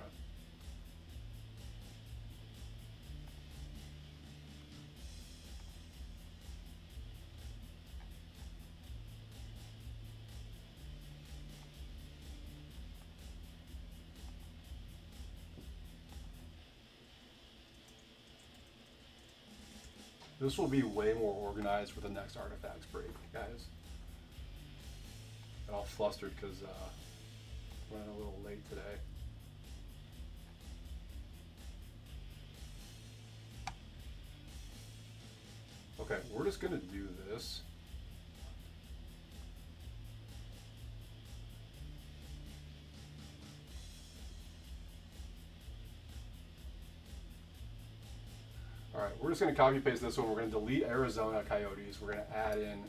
This will be way more organized for the next artifacts break, guys. Got all flustered because running a little late today. Okay, we're just gonna do this. All right, we're just gonna copy paste this one. We're gonna delete Arizona Coyotes. We're gonna add in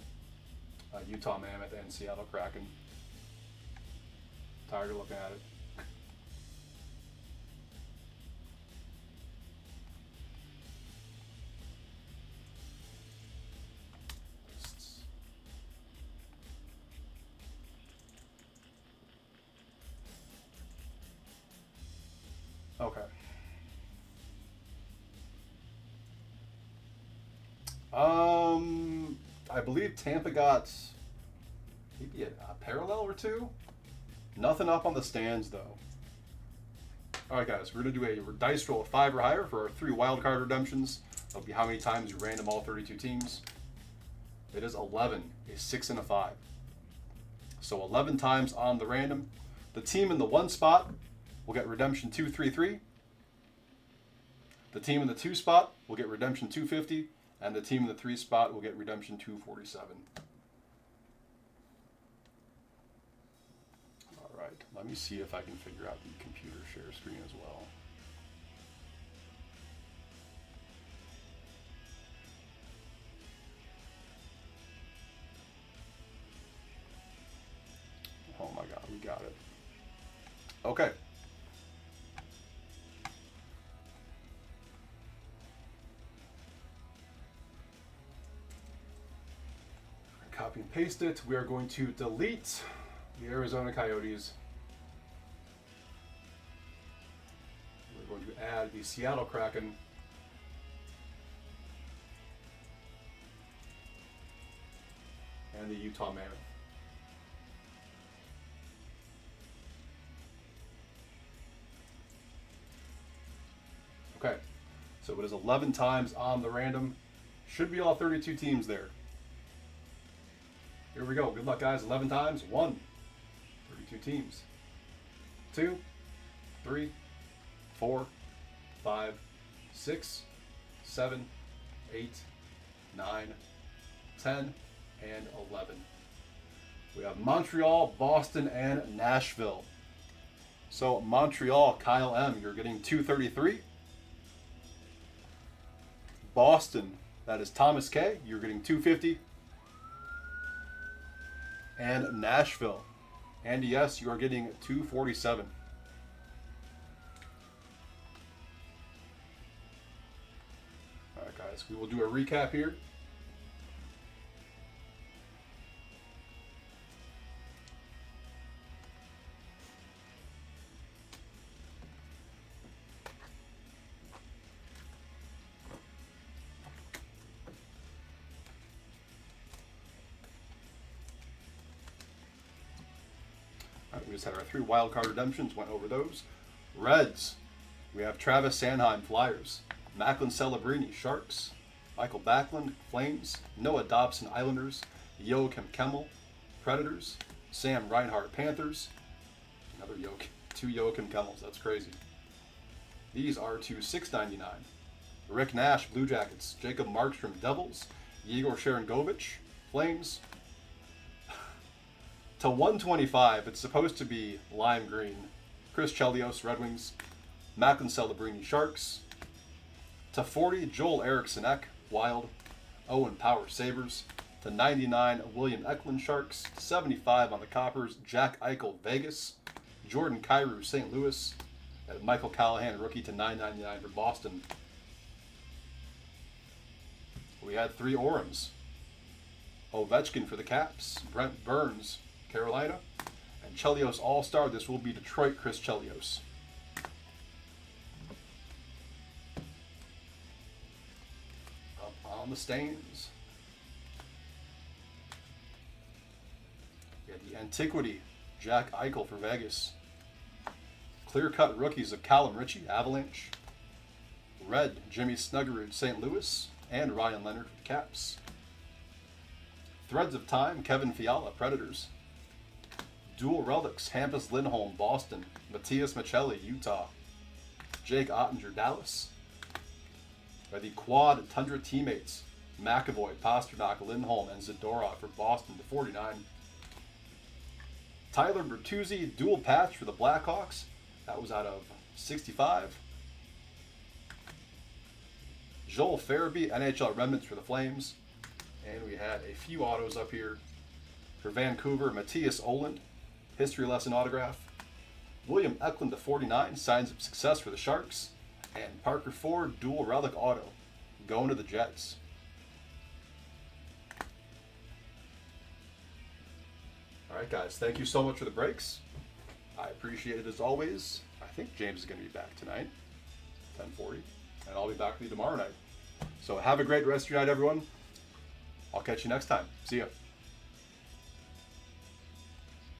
Utah Mammoth and Seattle Kraken. Tired of looking at it. Okay. I believe Tampa got maybe a parallel or two. Nothing up on the stands though. All right, guys, we're gonna do a dice roll of 5 or higher for our 3 wildcard redemptions. That'll be how many times you random all 32 teams. It is 11, a 6 and a 5. So 11 times on the random. The team in the 1 spot will get redemption 233. The team in the 2 spot will get redemption 250, and the team in the 3 spot will get redemption 247. All right, let me see if I can figure out the computer share screen as well. Oh my God, we got it. Okay. Copy and paste it. We are going to delete the Arizona Coyotes. We're going to add the Seattle Kraken. And the Utah Mammoth. Okay, so it is 11 times on the random. Should be all 32 teams there. Here we go. Good luck, guys. 11 times. 1. 32 teams. 2, 3, 4, 5, 6, 7, 8, 9, 10, and 11. We have Montreal, Boston, and Nashville. So Montreal, Kyle M., you're getting 233. Boston, that is Thomas K., you're getting 250. And Nashville, Andy S., you are getting 247. All right, guys, we will do a recap here. We just had our 3 wildcard redemptions, went over those. Reds, we have Travis Sanheim, Flyers. Macklin Celebrini, Sharks. Michael Backlund, Flames. Noah Dobson, Islanders. Joachim Kemmel, Predators. Sam Reinhart, Panthers. Another two Joachim Kemmels, that's crazy. These are to $6.99. Rick Nash, Blue Jackets. Jacob Markstrom, Devils. Igor Sharangovich, Flames. To 125, it's supposed to be lime green. Chris Chelios, Red Wings. Macklin Celebrini, Sharks. To 40, Joel Eriksson Ek, Wild. Owen Power, Sabres. To 99, William Eklund, Sharks. 75 on the Coppers, Jack Eichel, Vegas. Jordan Kyrou, St. Louis. And Michael Callahan, rookie, to $9.99 for Boston. We had 3 Orams. Ovechkin for the Caps. Brent Burns, Carolina, and Chelios All-Star. This will be Detroit, Chris Chelios. Up on the stains. We had the Antiquity, Jack Eichel for Vegas. Clear-cut rookies of Callum Ritchie, Avalanche. Red, Jimmy Snuggerud, St. Louis. and Ryan Leonard, Caps. Threads of Time, Kevin Fiala, Predators. Dual Relics, Hampus Lindholm, Boston. Matthias Michelli, Utah. Jake Ottinger, Dallas. By the Quad Tundra Teammates, McAvoy, Pasternak, Lindholm, and Zadorov for Boston /49. Tyler Bertuzzi, dual patch for the Blackhawks. That was out of 65. Joel Farabee, NHL Remnants for the Flames. And we had a few autos up here. For Vancouver, Matthias Oland, History Lesson autograph. William Eklund /49, Signs of Success for the Sharks. And Parker Ford, dual relic auto, going to the Jets. Alright guys, thank you so much for the breaks. I appreciate it as always. I think James is going to be back tonight, 10:40, and I'll be back with you tomorrow night. So have a great rest of your night, everyone. I'll catch you next time. See ya.